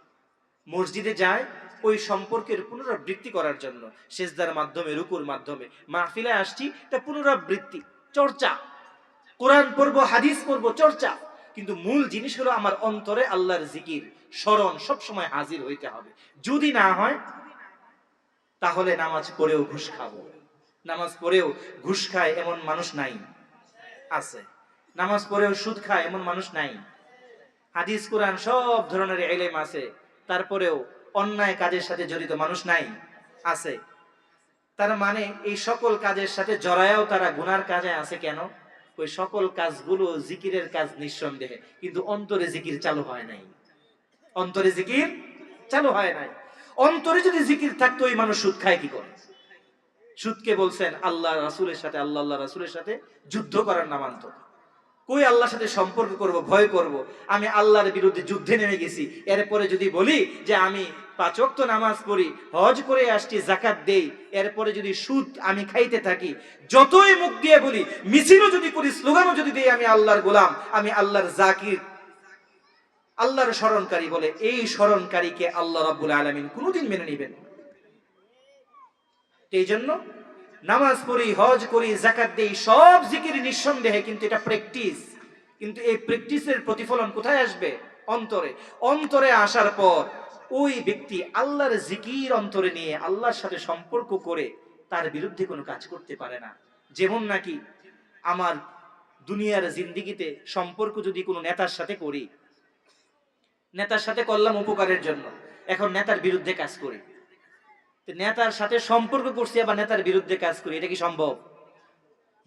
মসজিদে যায় ওই সম্পর্কের পুনরাবৃত্তি করার জন্য, সেজদার মাধ্যমে, রুকুর মাধ্যমে। মাহফিলে আসছি এটা পুনরাবৃত্তি, চর্চা, কোরআন পড়বো, হাদিস পড়বো, চর্চা। কিন্তু মূল জিনিস হলো আমার অন্তরে আল্লাহর জিকির, স্মরণ সবসময় হাজির হইতে হবে। যদি না হয় তাহলে নামাজ পড়েও ঘুষ খাবো। নামাজ পড়েও ঘুষ খায় এমন মানুষ নাই? আছে। নামাজ পড়েও সুদ খায় এমন মানুষ নাই? হাদিস কোরআন সব ধরনের ইলম আছে, তারপরেও অন্যায় কাজের সাথে জড়িত মানুষ নাই? আছে। তার মানে এই সকল কাজের সাথে জড়ায়ও তারা গুনার কাজে আছে। কেন? ওই সকল কাজগুলো জিকিরের কাজ নিঃসন্দেহে, কিন্তু অন্তরে জিকির চালু হয় নাই। অন্তরে জিকির চালু হয় নাই। অন্তরে যদি জিকির থাকতো, ওই মানুষ সুদ খায় কি করে? সুদকে বলছেন আল্লাহ রাসূলের সাথে, আল্লাহ রাসূলের সাথে যুদ্ধ করার নামান্তর। কই আল্লাহর সাথে সম্পর্ক করব, ভয় করব? আমি আল্লাহর বিরুদ্ধে যুদ্ধে নেমে গেছি, এরপরে যদি বলি যে আমি 5 ওয়াক্ত নামাজ পড়ি, হজ করে আসছি, যাকাত দেই, এরপরে যদি সুদ আমি খাইতে থাকি, যতই মুখ দিয়ে বলি, মিছিলও যদি করি, স্লোগানও যদি দেই আমি আল্লাহর গোলাম, আমি আল্লাহর জাকির, আল্লাহর স্মরণকারী, বলে এই স্মরণকারীকে আল্লাহ রাব্বুল আলামিন কোনোদিন মেনে নেবেন না। এই জন্য নামাজ পড়ি, হজ করি, যাকাত দেই, সব জিকির নিঃসন্দেহে, কিন্তু এটা প্র্যাকটিস। কিন্তু এই প্র্যাকটিসের প্রতিফলন কোথায় আসবে? অন্তরে। অন্তরে আসার পর ওই ব্যক্তি আল্লাহর জিকির অন্তরে নিয়ে আল্লাহর সাথে সম্পর্ক করে তার বিরুদ্ধে কোনো কাজ করতে পারে না। যেমন নাকি আমার দুনিয়ার জিন্দেগিতে সম্পর্ক যদি কোনো নেতার সাথে করি, নেতার সাথে করলাম উপকারের জন্য, এখন নেতার বিরুদ্ধে কাজ করি, নেতার সাথে সম্পর্ক করছি আবার নেতার বিরুদ্ধে কাজ করি, এটা কি সম্ভব?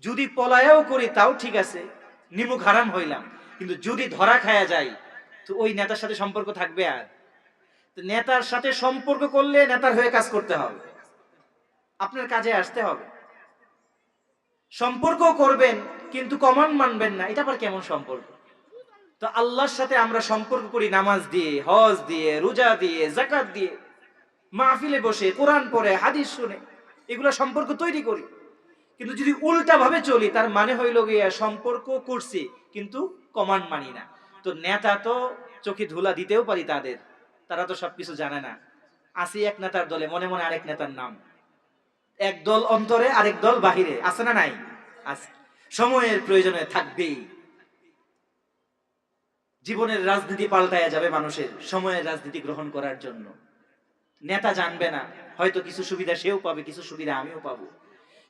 যদি পলায়াও করি তাও ঠিক আছে, নিমুখ হারাম হইলাম। কিন্তু যদি ধরা খায়া যায়, তো ওই নেতার সাথে সম্পর্ক থাকবে? আর তো নেতার সাথে সম্পর্ক করলে নেতার হয়ে কাজ করতে হবে, আপনার কাজে আসতে হবে। সম্পর্ক করবেন কিন্তু কমান্ড মানবেন না, এটা আবার কেমন সম্পর্ক? তো আল্লাহর সাথে আমরা সম্পর্ক করি নামাজ দিয়ে, হজ দিয়ে, রোজা দিয়ে, যাকাত দিয়ে, মাহফিলে বসে কোরআন পড়ে, হাদিস শুনে, এগুলো সম্পর্ক তৈরি করি। কিন্তু যদি উল্টা ভাবে চলি, তার মানে হইল গিয়া সম্পর্ক করছি কিন্তু কমান্ড মানি না। তো নেতা তো চোখে ধুলা দিতেও পারি তাদের, তারা তো সবকিছু জানে না। আসি এক নেতার দলে, মনে মনে আরেক নেতার নাম, এক দল অন্তরে আরেক দল বাহিরে, আছে না নাই? আছে। সময়ের প্রয়োজনে থাকবেই। জীবনের রাজনীতি পাল্টায়া যাবে মানুষের সময়ের রাজনীতি গ্রহণ করার জন্য। নেতা জানবে না, হয়তো কিছু সুবিধা সেও পাবে, কিছু সুবিধা আমিও পাবো,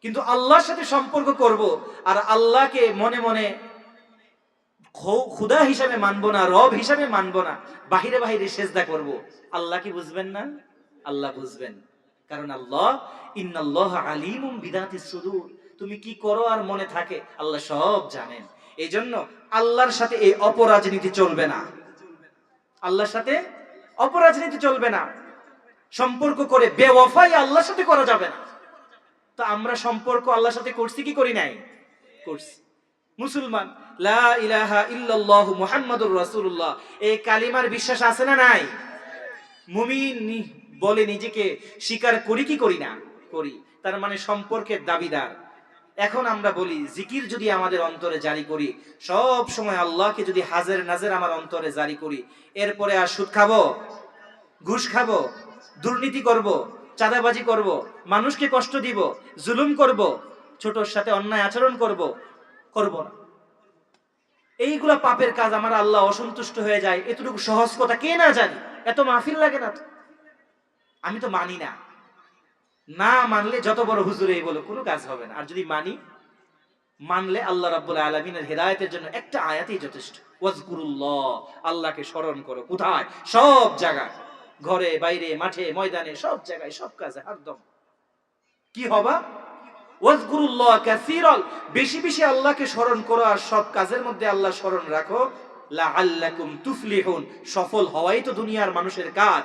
কিন্তু আল্লাহর সাথে সম্পর্ক করব আর আল্লাহকে মনে মনে খুদা হিসাবে মানবো না, রব হিসাবে মানবো না, বাহিরে বাহিরে সেজদা করব, আল্লাহ কি বুঝবেন না? আল্লাহ বুঝবেন। কারণ আল্লাহ ইন্নাল্লাহ আলিমুম বিদাতিস সুদূর, তুমি কি করো আর মনে থাকে আল্লাহ সব জানেন। এই জন্য আল্লাহর সাথে এই অপরাজনীতি চলবে না, আল্লাহর সাথে অপরাজনীতি চলবে না। সম্পর্ক করে বেওয়াফাই আল্লাহর সাথে করা যাবে না। তো আমরা সম্পর্ক আল্লাহর সাথে করছি কি করি নাই? করছি। মুসলমান, লা ইলাহা ইল্লাল্লাহু মুহাম্মাদুর রাসূলুল্লাহ, এই কালিমার বিশ্বাস আছে না নাই? মুমিন বলে নিজেকে স্বীকার করি কি করি না? করি। তার মানে সম্পর্কের দাবিদার। এখন আমরা বলি জিকির যদি আমাদের অন্তরে জারি করি, সব সময় আল্লাহকে যদি হাজির নাজির আমার অন্তরে জারি করি, এরপরে আর সুদ খাবো, ঘুষ খাবো, দুর্নীতি করব, চাঁদাবাজি করব, মানুষকে কষ্ট দিব, জুলুম করব, ছোটর সাথে অন্যায় আচরণ করব, করব না। এইগুলা পাপের কাজ, আমার আল্লাহ অসন্তুষ্ট হয়ে যায়, এতটুকু সহজ কথা কে না জানি? এত মাহফিল লাগে না তো? আমি তো মানি না। না মানলে যত বড় হুজুরেই বলো কোনো কাজ হবে না। আর যদি মানি, মানলে আল্লাহ রাব্বুল আলামিনের হেদায়েতের জন্য একটা আয়াতই যথেষ্ট। ওয়াজকুরুল্লাহ, আল্লাহকে স্মরণ করো। কোথায়? সব জায়গায়, ঘরে বাইরে, মাঠে ময়দানে, সব জায়গায়, সব কাজে হরদম। কি হবা? ওয়াজকুরুল্লাহ কাসীরান, বেশি বেশি আল্লাহকে স্মরণ করো আর সব কাজের মধ্যে আল্লাহ স্মরণ রাখো। লাআল্লাকুম তুফলিহুন, সফল হওয়াই তো দুনিয়ার মানুষের কাজ।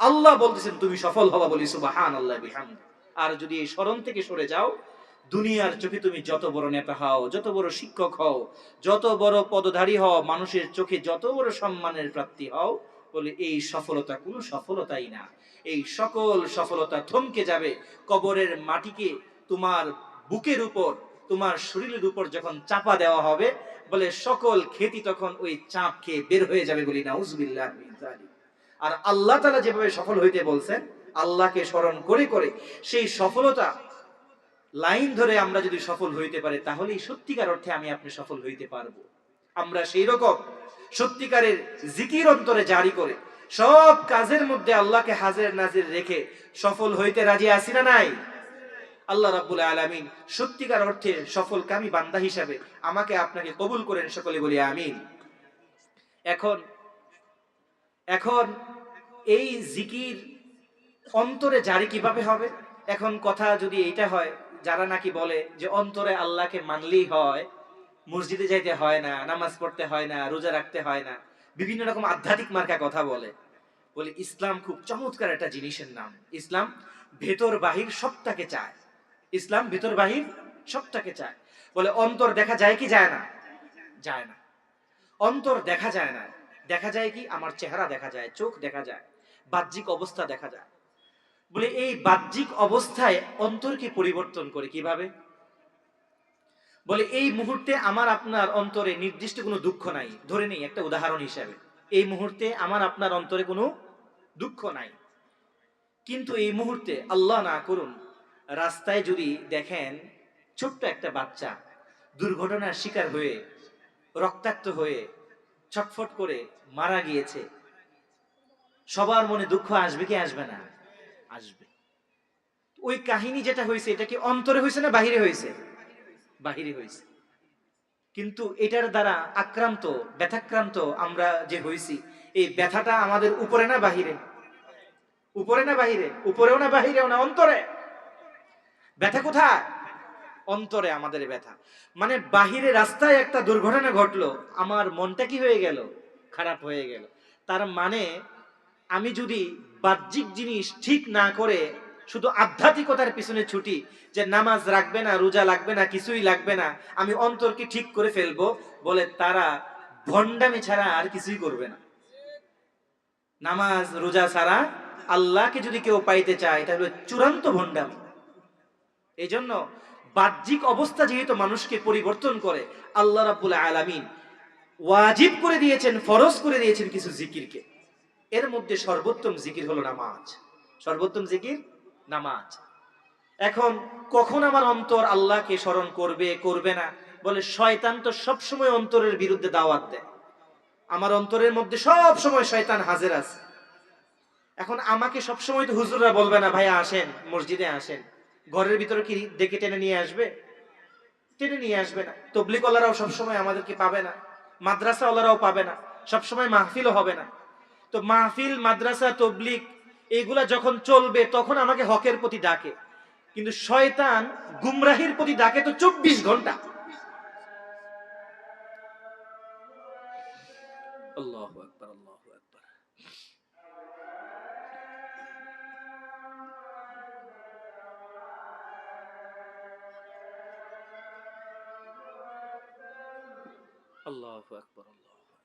আল্লাহ বলতেছেন তুমি সফল হবা, বলি সুবহানাল্লাহ বিহামদি। আর যদি এই স্মরণ থেকে সরে যাও, দুনিয়ার চোখে তুমি যত বড় নেতা হও, যত বড় শিক্ষক হও, যত বড় পদধারী হও, মানুষের চোখে যত বড় সম্মানের প্রাপ্তি হও, বলে এই সফলতা কোনো সফলতাই না। এই সকল সফলতা থমকে যাবে কবরের মাটিকে তোমার বুকের উপর, তোমার শরীরের উপর যখন চাপা দেওয়া হবে, বলে সকল খ্যাতি তখন ওই চাপ খেয়ে বের হয়ে যাবে, বলি নাউজুবিল্লাহ মিন যালিক। আর আল্লাহ তাআলা যেভাবে সফল হইতে বলছেন, আল্লাহকে স্মরণ করে করে সেই সফলতা লাইন ধরে আমরা যদি সফল হইতে পারি, তাহলেই সত্যিকার অর্থে আমি আপনি সফল হইতে পারবো। আমরা সেই রকম সত্যিকারের জিকির অন্তরে জারি করে সব কাজের মধ্যে আল্লাহকে হাজির নাজির রেখে সফল হইতে রাজি আছি না নাই? আল্লাহ রাব্বুল আলামিন সত্যিকার অর্থে সফলকামী বান্দা হিসাবে আমাকে আপনাকে কবুল করেন, সকলে বলি আমিন। এখন এখন এই জিকির অন্তরে জারি কিভাবে হবে? এখন কথা যদি এইটা হয়, যারা নাকি বলে যে অন্তরে আল্লাহকে মানলেই হয়, মসজিদে যাইতে হয় না, নামাজ পড়তে হয় না, রোজা রাখতে হয় না, বিভিন্ন রকম আধ্যাত্মিক মার্কা কথা বলে, বলে ইসলাম খুব চমৎকার একটা জিনিসের নাম। ইসলাম ভেতর বাহির সবটাকে চায়। ইসলাম ভেতর বাহির সবটাকে চায়। বলে অন্তর দেখা যায় কি যায় না? যায় না। অন্তর দেখা যায় না। দেখা যায় কি? আমার চেহারা দেখা যায়, চোখ দেখা যায়, বাহ্যিক অবস্থা দেখা যায়। বলে এই বাহ্যিক অবস্থায় অন্তরকে পরিবর্তন করে কিভাবে? বলে এই মুহূর্তে আমার আপনার অন্তরে নির্দিষ্ট কোনো দুঃখ নাই। ধরে নেই একটা উদাহরণ হিসাবে, এই মুহূর্তে আমার আপনার অন্তরে কোনো দুঃখ নাই, কিন্তু এই মুহূর্তে আল্লাহ না করুন রাস্তায় যদি দেখেন ছোট্ট একটা বাচ্চা দুর্ঘটনার শিকার হয়ে, রক্তাক্ত হয়ে, ছটফট করে মারা গিয়েছে, সবার মনে দুঃখ আসবে কি আসবে না? আসবে। ওই কাহিনী যেটা হয়েছে, এটা কি অন্তরে হয়েছে না বাহিরে হয়েছে? বাহিরে হয়েছে। কিন্তু এটার দ্বারা আক্রান্ত, ব্যথাক্রান্ত আমরা যে হয়েছি, এই ব্যথাটা আমাদের উপরে না বাহিরে? উপরে না বাহিরে? উপরেও না বাহিরেও না, অন্তরে। ব্যথা কোথায়? অন্তরে আমাদের ব্যথা। মানে বাহিরে রাস্তায় একটা দুর্ঘটনা ঘটলো, আমার মনটা কি হয়ে গেল? খারাপ হয়ে গেল। তার মানে আমি যদি বাহ্যিক জিনিস ঠিক না করে শুধু আধ্যাত্মিকতার পিছনে ছুটি, যে নামাজ রাখবে না, রোজা লাগবে না, কিছুই লাগবে না, আমি অন্তরকে ঠিক করে ফেলবো, বলে তারা ভণ্ডামি ছাড়া আর কিছুই করবে না। নামাজ রোজা ছাড়া আল্লাহকে যদি কেউ পাইতে চায়, তাহলে চূড়ান্ত ভণ্ডামি। এই জন্য বাহ্যিক অবস্থা যেহেতু মানুষকে পরিবর্তন করে, আল্লাহ রাব্বুল আলামিন ওয়াজিব করে দিয়েছেন, ফরজ করে দিয়েছেন কিছু জিকিরকে। এর মধ্যে সর্বোত্তম জিকির হলো নামাজ। সর্বোত্তম জিকির নামাজ। এখন কখন আমার অন্তর আল্লাহকে স্মরণ করবে করবে না, বলে শয়তান তো সবসময় অন্তরের বিরুদ্ধে দাওয়াত দেয়। আমার অন্তরের মধ্যে সব সময় শয়তান হাজির আছে। এখন আমাকে সবসময় তো হুজুররা বলবে না ভাইয়া আসেন মসজিদে আসেন, ঘরের ভিতরে কি ডেকে টেনে নিয়ে আসবে? টেনে নিয়ে আসবে না। তবলিগওয়ালারাও সবসময় আমাদেরকে পাবে না, মাদ্রাসাওয়ালারাও পাবে না, সবসময় মাহফিলও হবে না। তো মাহফিল, মাদ্রাসা, তবলিগ এইগুলা যখন চলবে তখন আমাকে হকের প্রতি ডাকে, কিন্তু শয়তান গুমরাহির প্রতি ডাকে তো 24 ঘন্টা। আল্লাহু আকবার, আল্লাহু আকবার। আল্লাহু আকবার, আল্লাহু আকবার।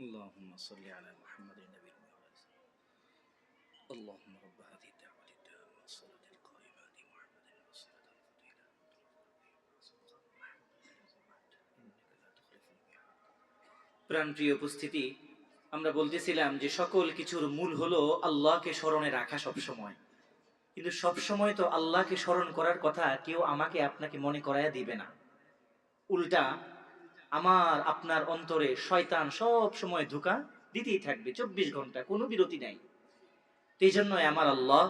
اللهم صل على محمد النبي المعز. اللهم رب هذه الدعوة التامة والصلاة القائمة آت محمد الوسيلة والفضيلة إنك لا تخلف الميعاد. প্রাণপ্রিয় উপস্থিতি, আমরা বলতেছিলাম যে সকল কিছুর মূল হলো আল্লাহকে স্মরণে রাখা সব সময়। কিন্তু সব সময় তো আল্লাহকে স্মরণ করার কথা কেউ আমাকে আপনাকে মনে করায়া দিবে না। উল্টা আমার আপনার অন্তরে শয়তান সব সময় ধোঁকা দিতেই থাকবে, 24 ঘন্টা, কোনো বিরতি নাই। এই জন্যই আমার আল্লাহ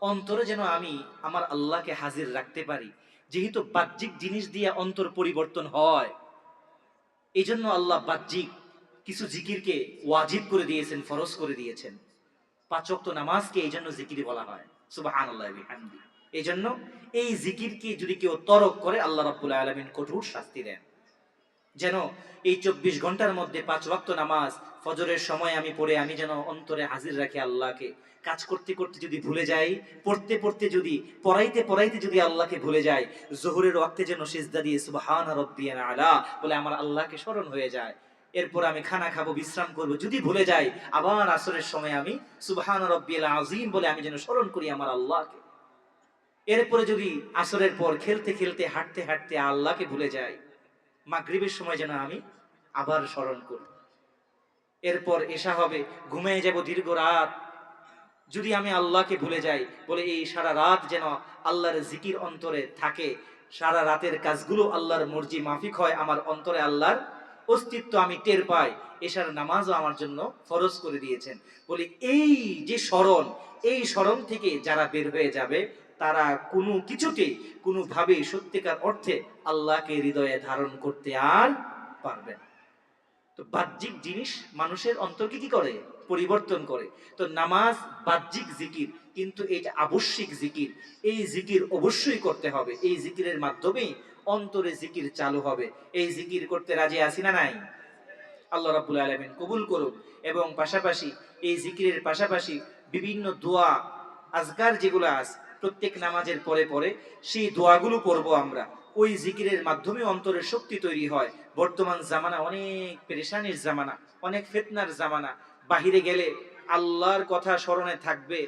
অন্তরে যেন আমি আমার আল্লাহকে হাজির রাখতে পারি। যেহেতু বাহ্যিক জিনিস দিয়ে অন্তর পরিবর্তন হয়, এই জন্য আল্লাহ বাহ্যিক কিছু জিকিরকে ওয়াজিব করে দিয়েছেন, ফরজ করে দিয়েছেন। 5 ওয়াক্ত নামাজকে এই জন্য জিকির বলা হয়, সুবহানাল্লাহি ওয়া বিহামদিহি। এই জন্য এই জিকিরকে যদি কেউ তরক করে আল্লাহ রাব্বুল আলামিন কঠোর শাস্তি দেন। যেন এই 24 ঘন্টার মধ্যে 5 ওয়াক্ত নামাজ ফজরের সময় আমি পড়ে আমি যেন অন্তরে হাজির রাখি আল্লাহকে। কাজ করতে করতে যদি ভুলে যাই, পড়তে পড়তে যদি, পড়াইতে পড়াইতে যদি আল্লাহকে ভুলে যাই, জোহরের ওয়াক্তে যেন সিজদা দিয়ে সুবহান রাব্বিয়াল আলা বলে আমার আল্লাহকে স্মরণ হয়ে যায়। এরপর আমি খানা খাবো, বিশ্রাম করব, যদি ভুলে যাই আবার আসরের সময় আমি সুবহান রাব্বিয়াল আযীম বলে আমি যেন স্মরণ করি আমার আল্লাহকে। এরপরে যদি আসরের পর খেলতে খেলতে হাঁটতে হাঁটতে আল্লাহকে ভুলে যাই, মাগরিবের সময় যেন আমি আবার স্মরণ করি। এরপর এশা হবে, ঘুমিয়ে যাব দীর্ঘ রাত, যদি আমি আল্লাহকে ভুলে যাই, বলে এই সারা রাত যেন আল্লাহর জিকির অন্তরে থাকে, সারা রাতের কাজগুলো আল্লাহর মর্জি মাফিক হয়, আমার অন্তরে আল্লাহর অস্তিত্ব আমি টের পাই, এশার নামাজও আমার জন্য ফরজ করে দিয়েছেন। বলি এই যে স্মরণ, এই স্মরণ থেকে যারা বের হয়ে যাবে তারা কোনো কিছুতে কোনোভাবে সত্যিকার অর্থে আল্লাহকে হৃদয়ে ধারণ করতে আর পারবে না। তো বাহ্যিক জিনিস মানুষের অন্তরকে কি করে, পরিবর্তন করে। তো নামাজ বাহ্যিক জিকির, কিন্তু এটা আবশ্যিক জিকির। এই জিকির অবশ্যই করতে হবে, এই জিকিরের মাধ্যমেই অন্তরে জিকির চালু হবে। এই জিকির করতে রাজি আছি না নাই? আল্লাহ রাব্বুল আলামিন কবুল করুক। এবং পাশাপাশি এই জিকিরের পাশাপাশি বিভিন্ন দোয়া আজকার যেগুলো আছে প্রত্যেক নামাজের পরে পরে সেই দোয়াগুলো পড়বো আমরা। ওই জিকিরের মাধ্যমে অন্তরের শক্তি তৈরি হয়। বর্তমান জামানা অনেক পেরেশানির জামানা, অনেক ফিতনার জামানা। বাহিরে গেলে আল্লাহর কথা স্মরণে থাকবে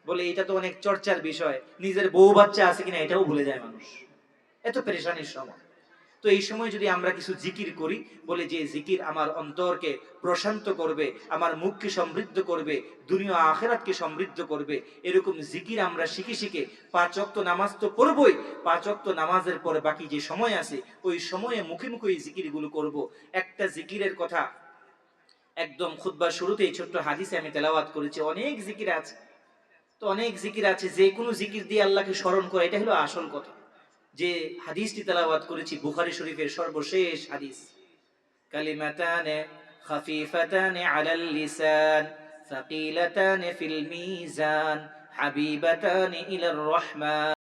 বলে এটা তো অনেক চর্চার বিষয়, নিজের বউ বাচ্চা আছে কিনা এটাও ভুলে যায় মানুষ, এত পেরেশানির সময়। তো এই সময় যদি আমরা কিছু জিকির করি, বলে যে জিকির আমার অন্তরকে প্রশান্ত করবে, আমার মুখকে সমৃদ্ধ করবে, দুনিয়া আখেরাতকে সমৃদ্ধ করবে, এরকম জিকির আমরা শিখে শিখে 5 ওয়াক্ত নামাজ তো পড়বই, 5 ওয়াক্ত নামাজের পরে বাকি যে সময় আছে ওই সময়ে মুখে মুখে এই জিকিরগুলো করব। একটা জিকিরের কথা একদম খুতবার শুরুতেই ছোট্ট হাদিসে আমি তেলাওয়াত করেছি। অনেক জিকির আছে, তো অনেক জিকির আছে, যে কোনো জিকির দিয়ে আল্লাহকে স্মরণ করা, এটা হলো আসল কথা। যে হাদিসটি তেলাওয়াত করেছি বুখারী শরীফের সর্বশেষ হাদিস, কালিমাতানে খাফিফাতানে আলাল লিসান সাকিলাতানে ফিল মিজান হাবিবাতানে ইলার রহমান।